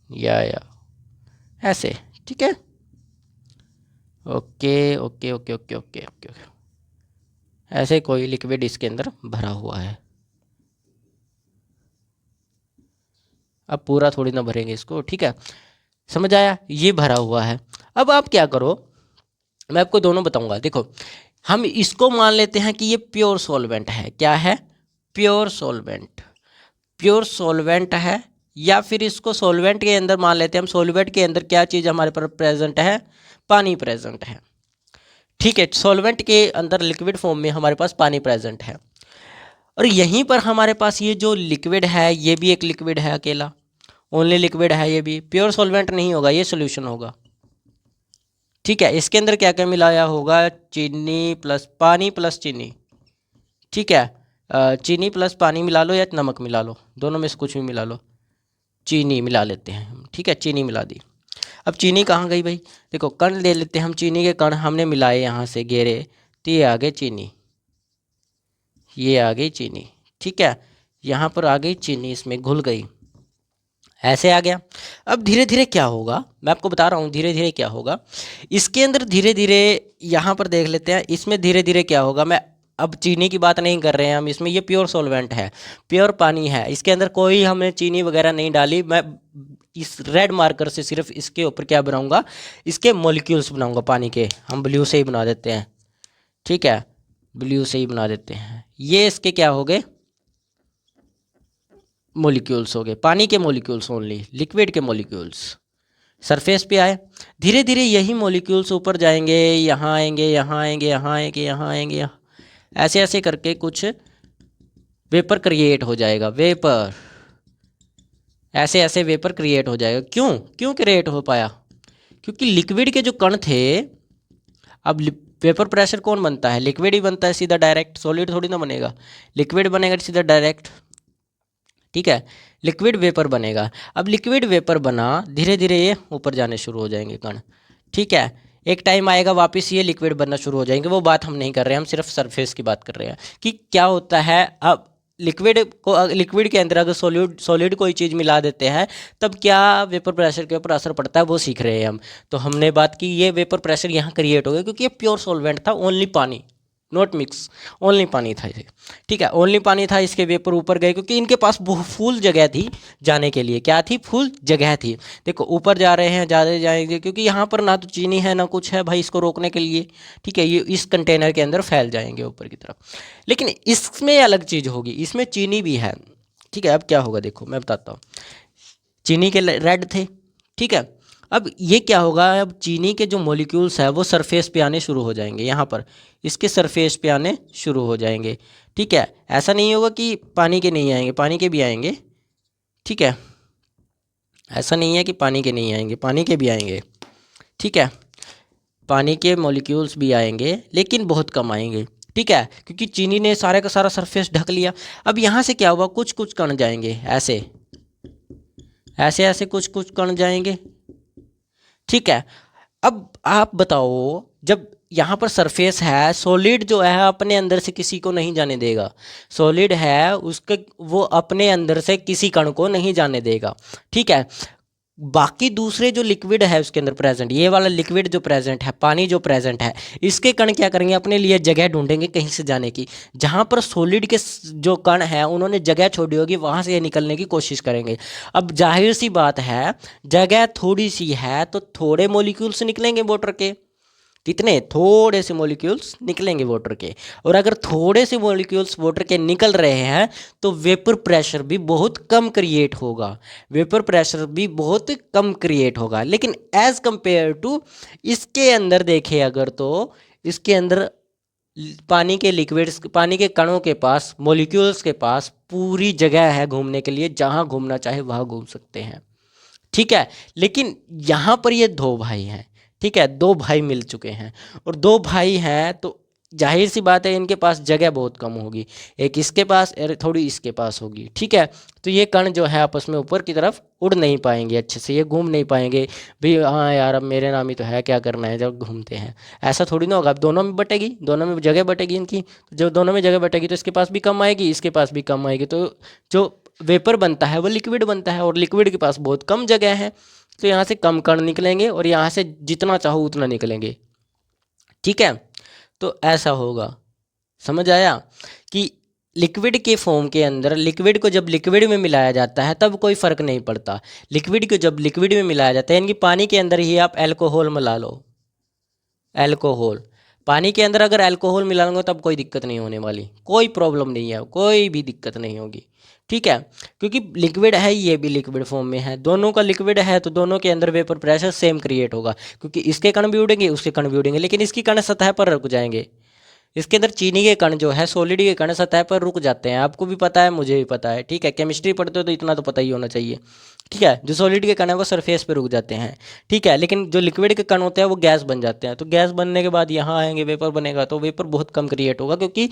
या ऐसे, ठीक है। Okay okay okay okay okay okay, ऐसे कोई लिक्विड इसके अंदर भरा हुआ है। अब पूरा थोड़ी ना भरेंगे इसको, ठीक है, समझ आया? ये भरा हुआ है। अब आप क्या करो, मैं आपको दोनों बताऊंगा। देखो हम इसको मान लेते हैं कि ये प्योर सॉल्वेंट है। क्या है? प्योर सॉल्वेंट, प्योर सॉल्वेंट है। या फिर इसको सॉल्वेंट के अंदर मान लेते हैं हम। सॉल्वेंट के अंदर क्या चीज़ हमारे पर प्रेजेंट है? पानी प्रेजेंट है, ठीक है। सॉल्वेंट के अंदर लिक्विड फॉर्म में हमारे पास पानी प्रेजेंट है, और यहीं पर हमारे पास ये जो लिक्विड है ये भी एक लिक्विड है अकेला, ओनली लिक्विड है। ये भी प्योर सॉल्वेंट नहीं होगा, ये सोल्यूशन होगा, ठीक है। इसके अंदर क्या क्या मिलाया होगा? चीनी प्लस पानी प्लस चीनी, ठीक है। चीनी प्लस पानी मिला लो या नमक मिला लो, दोनों में से कुछ भी मिला लो। चीनी मिला लेते हैं हम, ठीक है, चीनी मिला दी। अब चीनी कहाँ गई भाई? देखो कण ले लेते हैं हम, चीनी के कण हमने मिलाए यहाँ से घेरे, तो ये आ गए चीनी, ये आ गई चीनी, ठीक है। यहाँ पर आ गई चीनी, इसमें घुल गई, ऐसे आ गया। अब धीरे धीरे क्या होगा, मैं आपको बता रहा हूँ धीरे धीरे क्या होगा इसके अंदर। धीरे धीरे यहाँ पर देख लेते हैं, इसमें धीरे धीरे क्या होगा। मैं अब चीनी की बात नहीं कर रहे हैं हम इसमें, ये प्योर सॉल्वेंट है, प्योर पानी है, इसके अंदर कोई हमने चीनी वगैरह नहीं डाली। मैं इस रेड मार्कर से सिर्फ इसके ऊपर क्या बनाऊंगा? इसके मॉलिक्यूल्स बनाऊंगा पानी के। हम ब्लू से ही बना देते हैं, ठीक है, ब्लू से ही बना देते हैं। ये इसके क्या हो गए? मॉलिक्यूल्स हो गए, पानी के मॉलिक्यूल्स, ओनली लिक्विड के मॉलिक्यूल्स सरफेस पे आए। धीरे धीरे यही मॉलिक्यूल्स ऊपर जाएंगे, यहाँ आएंगे, यहाँ आएंगे, यहाँ आएंगे, यहाँ आएंगे, ऐसे ऐसे करके कुछ वेपर क्रिएट हो जाएगा, वेपर, ऐसे ऐसे वेपर क्रिएट हो जाएगा। क्यों क्यों क्रिएट हो पाया? क्योंकि लिक्विड के जो कण थे, अब वेपर प्रेशर कौन बनता है? लिक्विड ही बनता है सीधा डायरेक्ट, सॉलिड थोड़ी ना बनेगा। लिक्विड बनेगा सीधा डायरेक्ट, ठीक है, लिक्विड वेपर बनेगा। अब लिक्विड वेपर बना, धीरे धीरे ये ऊपर जाने शुरू हो जाएंगे कण, ठीक है। एक टाइम आएगा वापस ये लिक्विड बनना शुरू हो जाएंगे, वो बात हम नहीं कर रहे हैं, हम सिर्फ सरफेस की बात कर रहे हैं कि क्या होता है। अब लिक्विड के अंदर अगर सॉलिड कोई चीज़ मिला देते हैं तब क्या वेपर प्रेशर के ऊपर असर पड़ता है, वो सीख रहे हैं हम। तो हमने बात की ये वेपर प्रेशर यहाँ क्रिएट हो गया क्योंकि ये प्योर सॉल्वेंट था, ओनली पानी, नॉट मिक्स, ओनली पानी था ये, ठीक है, ओनली पानी था। इसके वेपर ऊपर गए क्योंकि इनके पास फुल जगह थी जाने के लिए। क्या थी? फुल जगह थी। देखो ऊपर जा रहे हैं, ज़्यादा जाएंगे क्योंकि यहाँ पर ना तो चीनी है ना कुछ है भाई इसको रोकने के लिए, ठीक है। ये इस कंटेनर के अंदर फैल जाएंगे ऊपर की तरफ। लेकिन इसमें अलग चीज़ होगी, इसमें चीनी भी है, ठीक है। अब क्या होगा देखो मैं बताता हूँ। चीनी के रेड थे, ठीक है। अब ये क्या होगा, अब चीनी के जो मॉलिक्यूल्स है वो सरफेस पे आने शुरू हो जाएंगे, यहाँ पर इसके सरफेस पे आने शुरू हो जाएंगे, ठीक है। ऐसा नहीं होगा कि पानी के नहीं आएंगे, पानी के भी आएंगे, ठीक है। ऐसा नहीं है कि पानी के नहीं आएंगे, पानी के भी आएंगे, ठीक है। पानी के मॉलिक्यूल्स भी आएंगे लेकिन बहुत कम आएंगे, ठीक है, क्योंकि चीनी ने सारे का सारा सरफेस ढक लिया। अब यहाँ से क्या होगा, कुछ कुछ कण जाएंगे, ऐसे ऐसे ऐसे कुछ कुछ कण जाएंगे, ठीक है। अब आप बताओ, जब यहाँ पर सरफेस है, सॉलिड जो है अपने अंदर से किसी को नहीं जाने देगा, सॉलिड है उसके, वो अपने अंदर से किसी कण को नहीं जाने देगा, ठीक है। बाकी दूसरे जो लिक्विड है उसके अंदर प्रेजेंट, ये वाला लिक्विड जो प्रेजेंट है, पानी जो प्रेजेंट है, इसके कण क्या करेंगे, अपने लिए जगह ढूंढेंगे कहीं से जाने की। जहाँ पर सॉलिड के जो कण है उन्होंने जगह छोड़ी होगी, वहाँ से ये निकलने की कोशिश करेंगे। अब जाहिर सी बात है, जगह थोड़ी सी है तो थोड़े मॉलिक्यूल्स निकलेंगे वाटर के, कितने, थोड़े से मॉलिक्यूल्स निकलेंगे वाटर के। और अगर थोड़े से मॉलिक्यूल्स वाटर के निकल रहे हैं तो वेपर प्रेशर भी बहुत कम क्रिएट होगा, वेपर प्रेशर भी बहुत कम क्रिएट होगा। लेकिन एज कंपेयर टू इसके अंदर देखें अगर, तो इसके अंदर पानी के लिक्विड्स, पानी के कणों के पास, मॉलिक्यूल्स के पास पूरी जगह है घूमने के लिए, जहाँ घूमना चाहे वहाँ घूम सकते हैं, ठीक है। लेकिन यहाँ पर ये दो भाई हैं, ठीक है, दो भाई मिल चुके हैं, और दो भाई हैं तो जाहिर सी बात है इनके पास जगह बहुत कम होगी, एक इसके पास और थोड़ी इसके पास होगी, ठीक है। तो ये कण जो है आपस में ऊपर की तरफ उड़ नहीं पाएंगे अच्छे से, ये घूम नहीं पाएंगे भाई, हाँ यार अब मेरे नाम ही तो है, क्या करना है जब घूमते हैं, ऐसा थोड़ी ना होगा। अब दोनों में बटेगी, दोनों में जगह बटेगी इनकी, तो जब दोनों में जगह बटेगी तो इसके पास भी कम आएगी, इसके पास भी कम आएगी, तो जो वेपर बनता है वो लिक्विड बनता है, और लिक्विड के पास बहुत कम जगह है, तो यहाँ से कम कण निकलेंगे और यहाँ से जितना चाहो उतना निकलेंगे, ठीक है। तो ऐसा होगा, समझ आया कि लिक्विड के फॉर्म के अंदर, लिक्विड को जब लिक्विड में मिलाया जाता है तब कोई फ़र्क नहीं पड़ता। लिक्विड को जब लिक्विड में मिलाया जाता है, यानी कि पानी के अंदर ही आप अल्कोहल मिला लो, अल्कोहल पानी के अंदर अगर अल्कोहल मिला लोगे तब कोई दिक्कत नहीं होने वाली, कोई प्रॉब्लम नहीं है, कोई भी दिक्कत नहीं होगी, ठीक है। क्योंकि लिक्विड है, ये भी लिक्विड फॉर्म में है, दोनों का लिक्विड है तो दोनों के अंदर वेपर प्रेशर सेम क्रिएट होगा, क्योंकि इसके कण भी उड़ेंगे उसके कण भी उड़ेंगे, लेकिन इसकी कण सतह पर रुक जाएंगे। इसके अंदर चीनी के कण जो है, सॉलिड के कण सतह पर रुक जाते हैं, आपको भी पता है मुझे भी पता है, ठीक है। केमिस्ट्री पढ़ते हो तो इतना तो पता ही होना चाहिए, ठीक है। जो सॉलिड के कण है वो सरफेस पे रुक जाते हैं, ठीक है। लेकिन जो लिक्विड के कण होते हैं वो गैस बन जाते हैं, तो गैस बनने के बाद यहाँ आएंगे, वेपर बनेगा, तो वेपर बहुत कम क्रिएट होगा, क्योंकि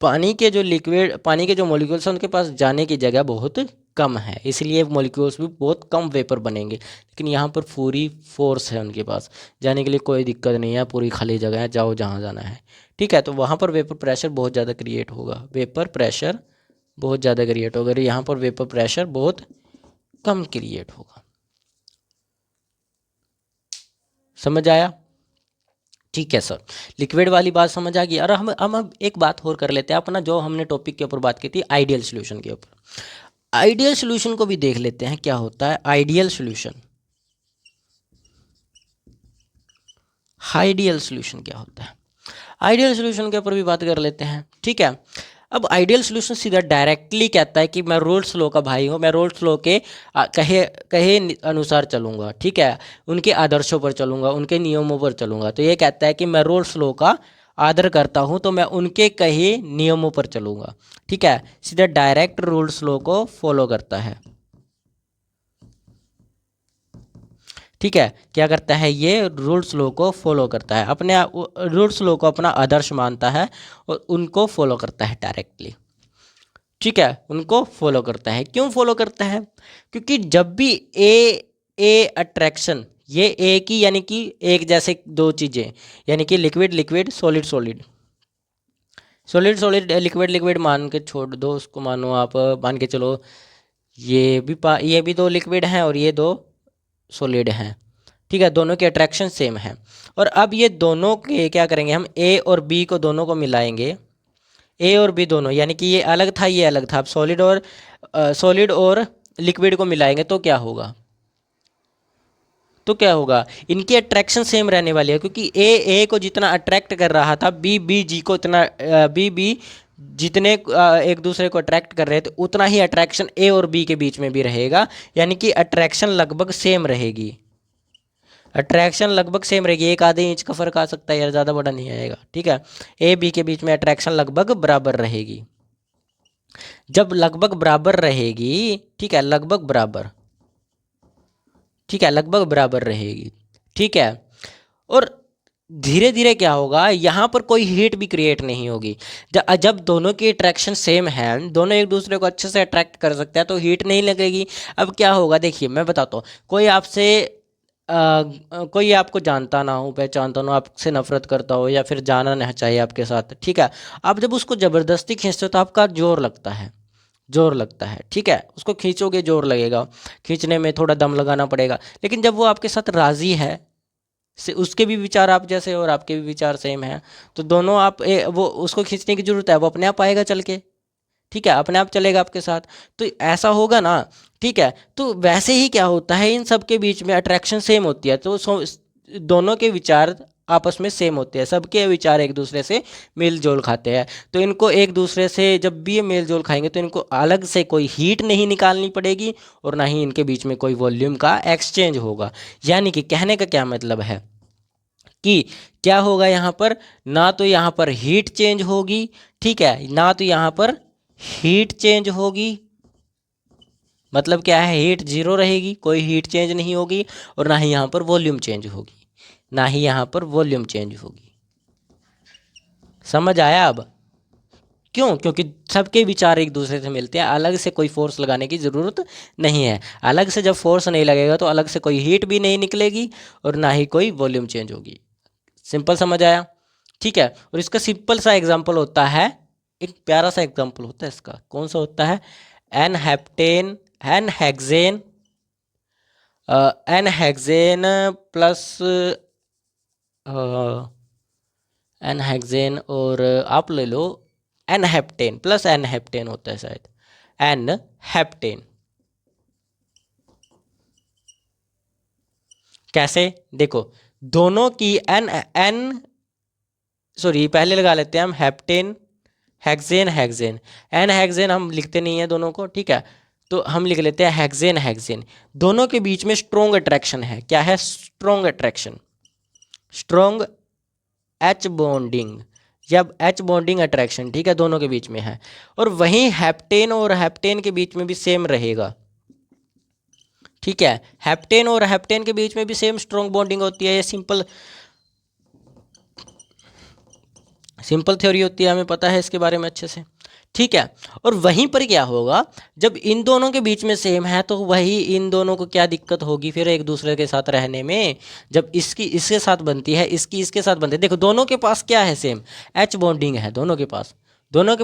पानी के जो लिक्विड, पानी के जो मॉलिक्यूल्स हैं उनके पास जाने की जगह बहुत कम है, इसलिए मॉलिक्यूल्स भी बहुत कम वेपर बनेंगे। लेकिन यहाँ पर पूरी फोर्स है उनके पास, जाने के लिए कोई दिक्कत नहीं है, पूरी खाली जगह है, जाओ जहाँ जाना है, ठीक है। तो वहाँ पर वेपर प्रेशर बहुत ज़्यादा क्रिएट होगा, वेपर प्रेशर बहुत ज़्यादा क्रिएट होगा, यहाँ पर वेपर प्रेशर बहुत कम क्रिएट होगा। समझ आया? ठीक है सर, लिक्विड वाली बात समझ आ गई। और हम अब एक बात और कर लेते हैं अपना, जो हमने टॉपिक के ऊपर बात की थी आइडियल सॉल्यूशन के ऊपर। आइडियल सॉल्यूशन को भी देख लेते हैं क्या होता है आइडियल सॉल्यूशन। आइडियल सॉल्यूशन क्या होता है, आइडियल सॉल्यूशन के ऊपर भी बात कर लेते हैं, ठीक है। अब आइडियल सॉल्यूशन सीधा डायरेक्टली कहता है कि मैं रोल्स लॉ का भाई हूँ, मैं रोल्स लॉ के कहे कहे अनुसार चलूँगा, ठीक है, उनके आदर्शों पर चलूँगा, उनके नियमों पर चलूँगा। तो ये कहता है कि मैं रोल्स लॉ का आदर करता हूँ तो मैं उनके कहे नियमों पर चलूँगा, ठीक है, सीधा डायरेक्ट रोल्स लॉ को फॉलो करता है, ठीक है, क्या करता है ये रूल्स लॉ को फॉलो करता है, अपने रूल्स लॉ को अपना आदर्श मानता है और उनको फॉलो करता है डायरेक्टली। ठीक है, उनको फॉलो करता है। क्यों फॉलो करता है? क्योंकि जब भी ए अट्रैक्शन, ये ए की यानी कि एक जैसे दो चीज़ें, यानी कि liquid liquid solid solid, solid solid liquid liquid मान के छोड़ दो उसको, मानो आप मान के चलो ये भी दो लिक्विड हैं और ये दो सॉलिड हैं। ठीक है, दोनों के अट्रैक्शन सेम है। और अब ये दोनों के क्या करेंगे, हम ए और बी को दोनों को मिलाएंगे, ए और बी दोनों, यानी कि ये अलग था ये अलग था, अब सॉलिड और लिक्विड को मिलाएंगे तो क्या होगा, तो क्या होगा, इनकी अट्रैक्शन सेम रहने वाली है। क्योंकि ए को जितना अट्रैक्ट कर रहा था, बी जी को इतना, बी जितने एक दूसरे को अट्रैक्ट कर रहे थे उतना ही अट्रैक्शन ए और बी के बीच में भी रहेगा, यानी कि अट्रैक्शन लगभग सेम रहेगी, अट्रैक्शन लगभग सेम रहेगी। एक आधे इंच का फर्क आ सकता है यार, ज़्यादा बड़ा नहीं आएगा। ठीक है, ए बी के बीच में अट्रैक्शन लगभग बराबर रहेगी। जब लगभग बराबर रहेगी, ठीक है, लगभग बराबर, ठीक है, लगभग बराबर रहेगी। ठीक है, और धीरे धीरे क्या होगा, यहाँ पर कोई हीट भी क्रिएट नहीं होगी। जब दोनों की अट्रैक्शन सेम है, दोनों एक दूसरे को अच्छे से अट्रैक्ट कर सकते हैं, तो हीट नहीं लगेगी। अब क्या होगा, देखिए मैं बताता हूँ, कोई आपको जानता ना हो, पहचानता ना हो, आपसे नफरत करता हो या फिर जाना नहीं चाहिए आपके साथ। ठीक है, आप जब उसको ज़बरदस्ती खींचते हो तो आपका जोर लगता है, जोर लगता है। ठीक है, उसको खींचोगे जोर लगेगा, खींचने में थोड़ा दम लगाना पड़ेगा। लेकिन जब वो आपके साथ राज़ी है, से उसके भी विचार आप जैसे और आपके भी विचार सेम हैं, तो दोनों वो उसको खींचने की जरूरत है, वो अपने आप आएगा चल के। ठीक है, अपने आप चलेगा आपके साथ, तो ऐसा होगा ना। ठीक है, तो वैसे ही क्या होता है, इन सब के बीच में अट्रैक्शन सेम होती है, तो दोनों के विचार आपस में सेम होते हैं, सबके विचार एक दूसरे से मेल जोल खाते हैं। तो इनको एक दूसरे से जब भी ये मेल जोल खाएंगे तो इनको अलग से कोई हीट नहीं निकालनी पड़ेगी और ना ही इनके बीच में कोई वॉल्यूम का एक्सचेंज होगा। यानी कि कहने का क्या मतलब है कि क्या होगा यहाँ पर, ना तो यहाँ पर हीट चेंज होगी, ठीक है, ना तो यहाँ पर हीट चेंज होगी, मतलब क्या है, हीट जीरो रहेगी, कोई हीट चेंज नहीं होगी, और ना ही यहाँ पर वॉल्यूम चेंज होगी, ना ही यहाँ पर वॉल्यूम चेंज होगी। समझ आया अब? क्यों? क्योंकि सबके विचार एक दूसरे से मिलते हैं, अलग से कोई फोर्स लगाने की ज़रूरत नहीं है। अलग से जब फोर्स नहीं लगेगा तो अलग से कोई हीट भी नहीं निकलेगी और ना ही कोई वॉल्यूम चेंज होगी। सिंपल समझ आया? ठीक है, और इसका सिंपल सा एग्जांपल होता है, एक प्यारा सा एग्जांपल होता है इसका, कौन सा होता है, N hexane plus N hexane, और आप ले लो N heptane plus N heptane होता है शायद, एन हेप्टेन। कैसे? देखो, दोनों की सॉरी पहले लगा लेते हैं हम heptane hexane hexane, n hexane हम लिखते नहीं है दोनों को। ठीक है, तो हम लिख लेते हैं हेक्सेन हेक्सेन। दोनों के बीच में स्ट्रोंग अट्रैक्शन है। क्या है? Strong attraction, strong H bonding या एच बॉन्डिंग अट्रैक्शन। ठीक है, दोनों के बीच में है, और वहीं हेप्टेन और हेप्टेन के बीच में भी सेम रहेगा। ठीक है, हेप्टेन और हेप्टेन के बीच में भी सेम स्ट्रोंग बॉन्डिंग होती है। ये सिंपल थ्योरी होती है, हमें पता है इसके बारे में अच्छे से। ठीक है, और वहीं पर क्या होगा, जब इन दोनों के बीच में सेम है तो वही इन दोनों को क्या दिक्कत होगी फिर एक दूसरे के साथ रहने में, जब इसकी इसके साथ बनती है, इसकी इसके साथ बनती है। देखो, दोनों के पास क्या है, सेम एच बॉन्डिंग है, दोनों के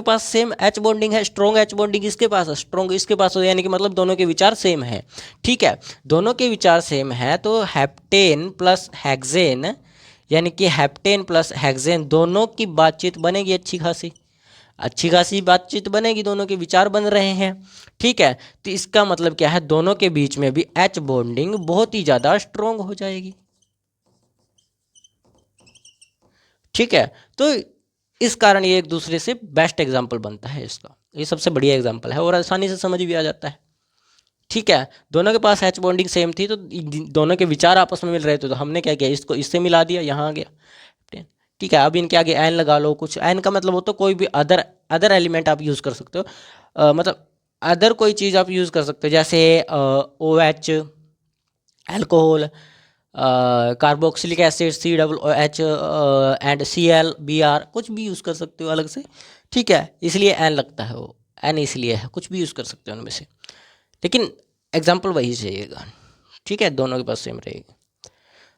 पास सेम एच बॉन्डिंग है। स्ट्रॉन्ग एच बॉन्डिंग इसके पास है, स्ट्रॉन्ग इसके पास हो, यानी कि मतलब दोनों के विचार सेम है। ठीक है, दोनों के विचार सेम है, तो हेप्टेन प्लस हेक्सेन, यानी कि हेप्टेन प्लस हेक्सेन दोनों की बातचीत बनेगी, अच्छी खासी बातचीत बनेगी, दोनों के विचार बन रहे हैं। ठीक है, तो इसका मतलब क्या है, दोनों के बीच में भी एच बॉन्डिंग बहुत ही ज़्यादा स्ट्रोंग हो जाएगी। ठीक है, तो इस कारण ये एक दूसरे से बेस्ट एग्जाम्पल बनता है इसका, ये सबसे बढ़िया एग्जाम्पल है और आसानी से समझ भी आ जाता है। ठीक है, दोनों के पास एच बॉन्डिंग सेम थी, तो दोनों के विचार आपस में मिल रहे थे, तो हमने क्या किया, इसको इससे मिला दिया, यहाँ आ गया। ठीक है, अब इनके आगे एन लगा लो, कुछ एन का मतलब हो तो कोई भी अदर एलिमेंट आप यूज़ कर सकते हो, मतलब अदर कोई चीज़ आप यूज़ कर सकते हो, जैसे O H, alcohol, carboxylic acid COOH and ClBr, कुछ भी यूज़ कर सकते हो अलग से, ठीक है, इसलिए एन लगता है, वो एन इसलिए है, कुछ भी यूज़ कर सकते हो उनमें से, लेकिन एग्जाम्पल वही चाहिएगा, ठीक है, दोनों के पास सेम रहेगी।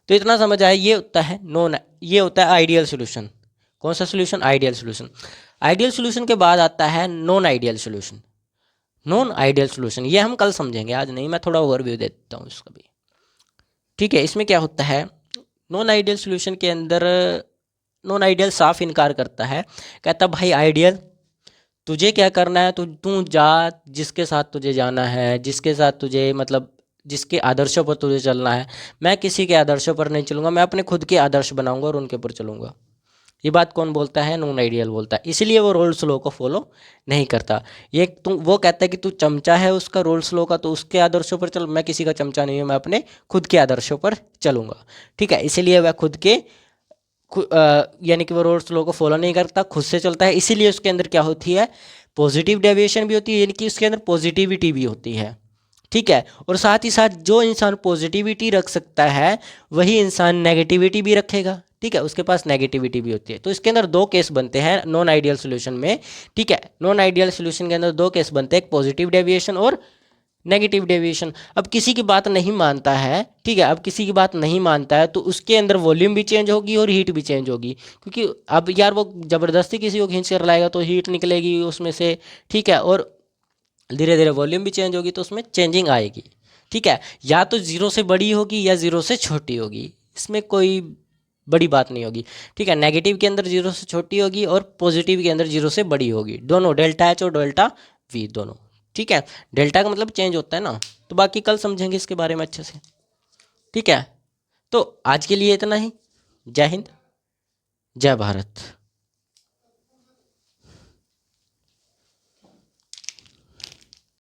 तो इतना समझ आया, ये होता है नॉन, ये होता है आइडियल सोल्यूशन। कौन सा solution? Ideal solution. Ideal solution के बाद आता है non ideal solution. Non ideal solution ये हम कल समझेंगे, आज नहीं, मैं थोड़ा ओवरव्यू दे देता हूँ इसका भी, ठीक है। इसमें क्या होता है, नॉन आइडियल सोल्यूशन के अंदर नॉन आइडियल साफ इनकार करता है, कहता भाई आइडियल तुझे क्या करना है, तू जा, जिसके साथ तुझे जाना है, जिसके साथ तुझे मतलब जिसके आदर्शों पर तुझे चलना है, मैं किसी के आदर्शों पर नहीं चलूँगा, मैं अपने खुद के आदर्श बनाऊंगा और उनके ऊपर चलूँगा। ये बात कौन बोलता है? नॉन आइडियल बोलता है, इसलिए वो रूल्स लॉ को फॉलो नहीं करता। ये तू, वो कहता है कि तू चमचा है उसका रूल्स लॉ का, तो उसके आदर्शों पर चल, मैं किसी का चमचा नहीं हूँ, मैं अपने खुद के आदर्शों पर चलूँगा, ठीक है। इसीलिए वह खुद के यानी कि वो रूल्स लॉ को फॉलो नहीं करता, खुद से चलता है, इसीलिए उसके अंदर क्या होती है, पॉजिटिव डेविएशन भी होती है, यानी कि उसके अंदर पॉजिटिविटी भी होती है, ठीक है। और साथ ही साथ जो इंसान पॉजिटिविटी रख सकता है वही इंसान नेगेटिविटी भी रखेगा, ठीक है, उसके पास नेगेटिविटी भी होती है। तो इसके अंदर दो केस बनते हैं नॉन आइडियल सोल्यूशन में, ठीक है। नॉन आइडियल सोल्यूशन के अंदर दो केस बनते हैं, एक पॉजिटिव डेविएशन और नेगेटिव डेविएशन। अब किसी की बात नहीं मानता है, ठीक है, अब किसी की बात नहीं मानता है तो उसके अंदर वॉल्यूम भी चेंज होगी और हीट भी चेंज होगी, क्योंकि अब यार वो ज़बरदस्ती किसी को खींच कर लाएगा तो हीट निकलेगी उसमें से, ठीक है, और धीरे धीरे वॉल्यूम भी चेंज होगी तो उसमें चेंजिंग आएगी, ठीक है। या तो जीरो से बड़ी होगी या जीरो से छोटी होगी, इसमें कोई बड़ी बात नहीं होगी, ठीक है। नेगेटिव के अंदर जीरो से छोटी होगी और पॉजिटिव के अंदर जीरो से बड़ी होगी, दोनों डेल्टा एच और डेल्टा वी दोनों, ठीक है। डेल्टा का मतलब चेंज होता है ना, तो बाकी कल समझेंगे इसके बारे में अच्छे से, ठीक है। तो आज के लिए इतना ही। जय हिंद, जय भारत।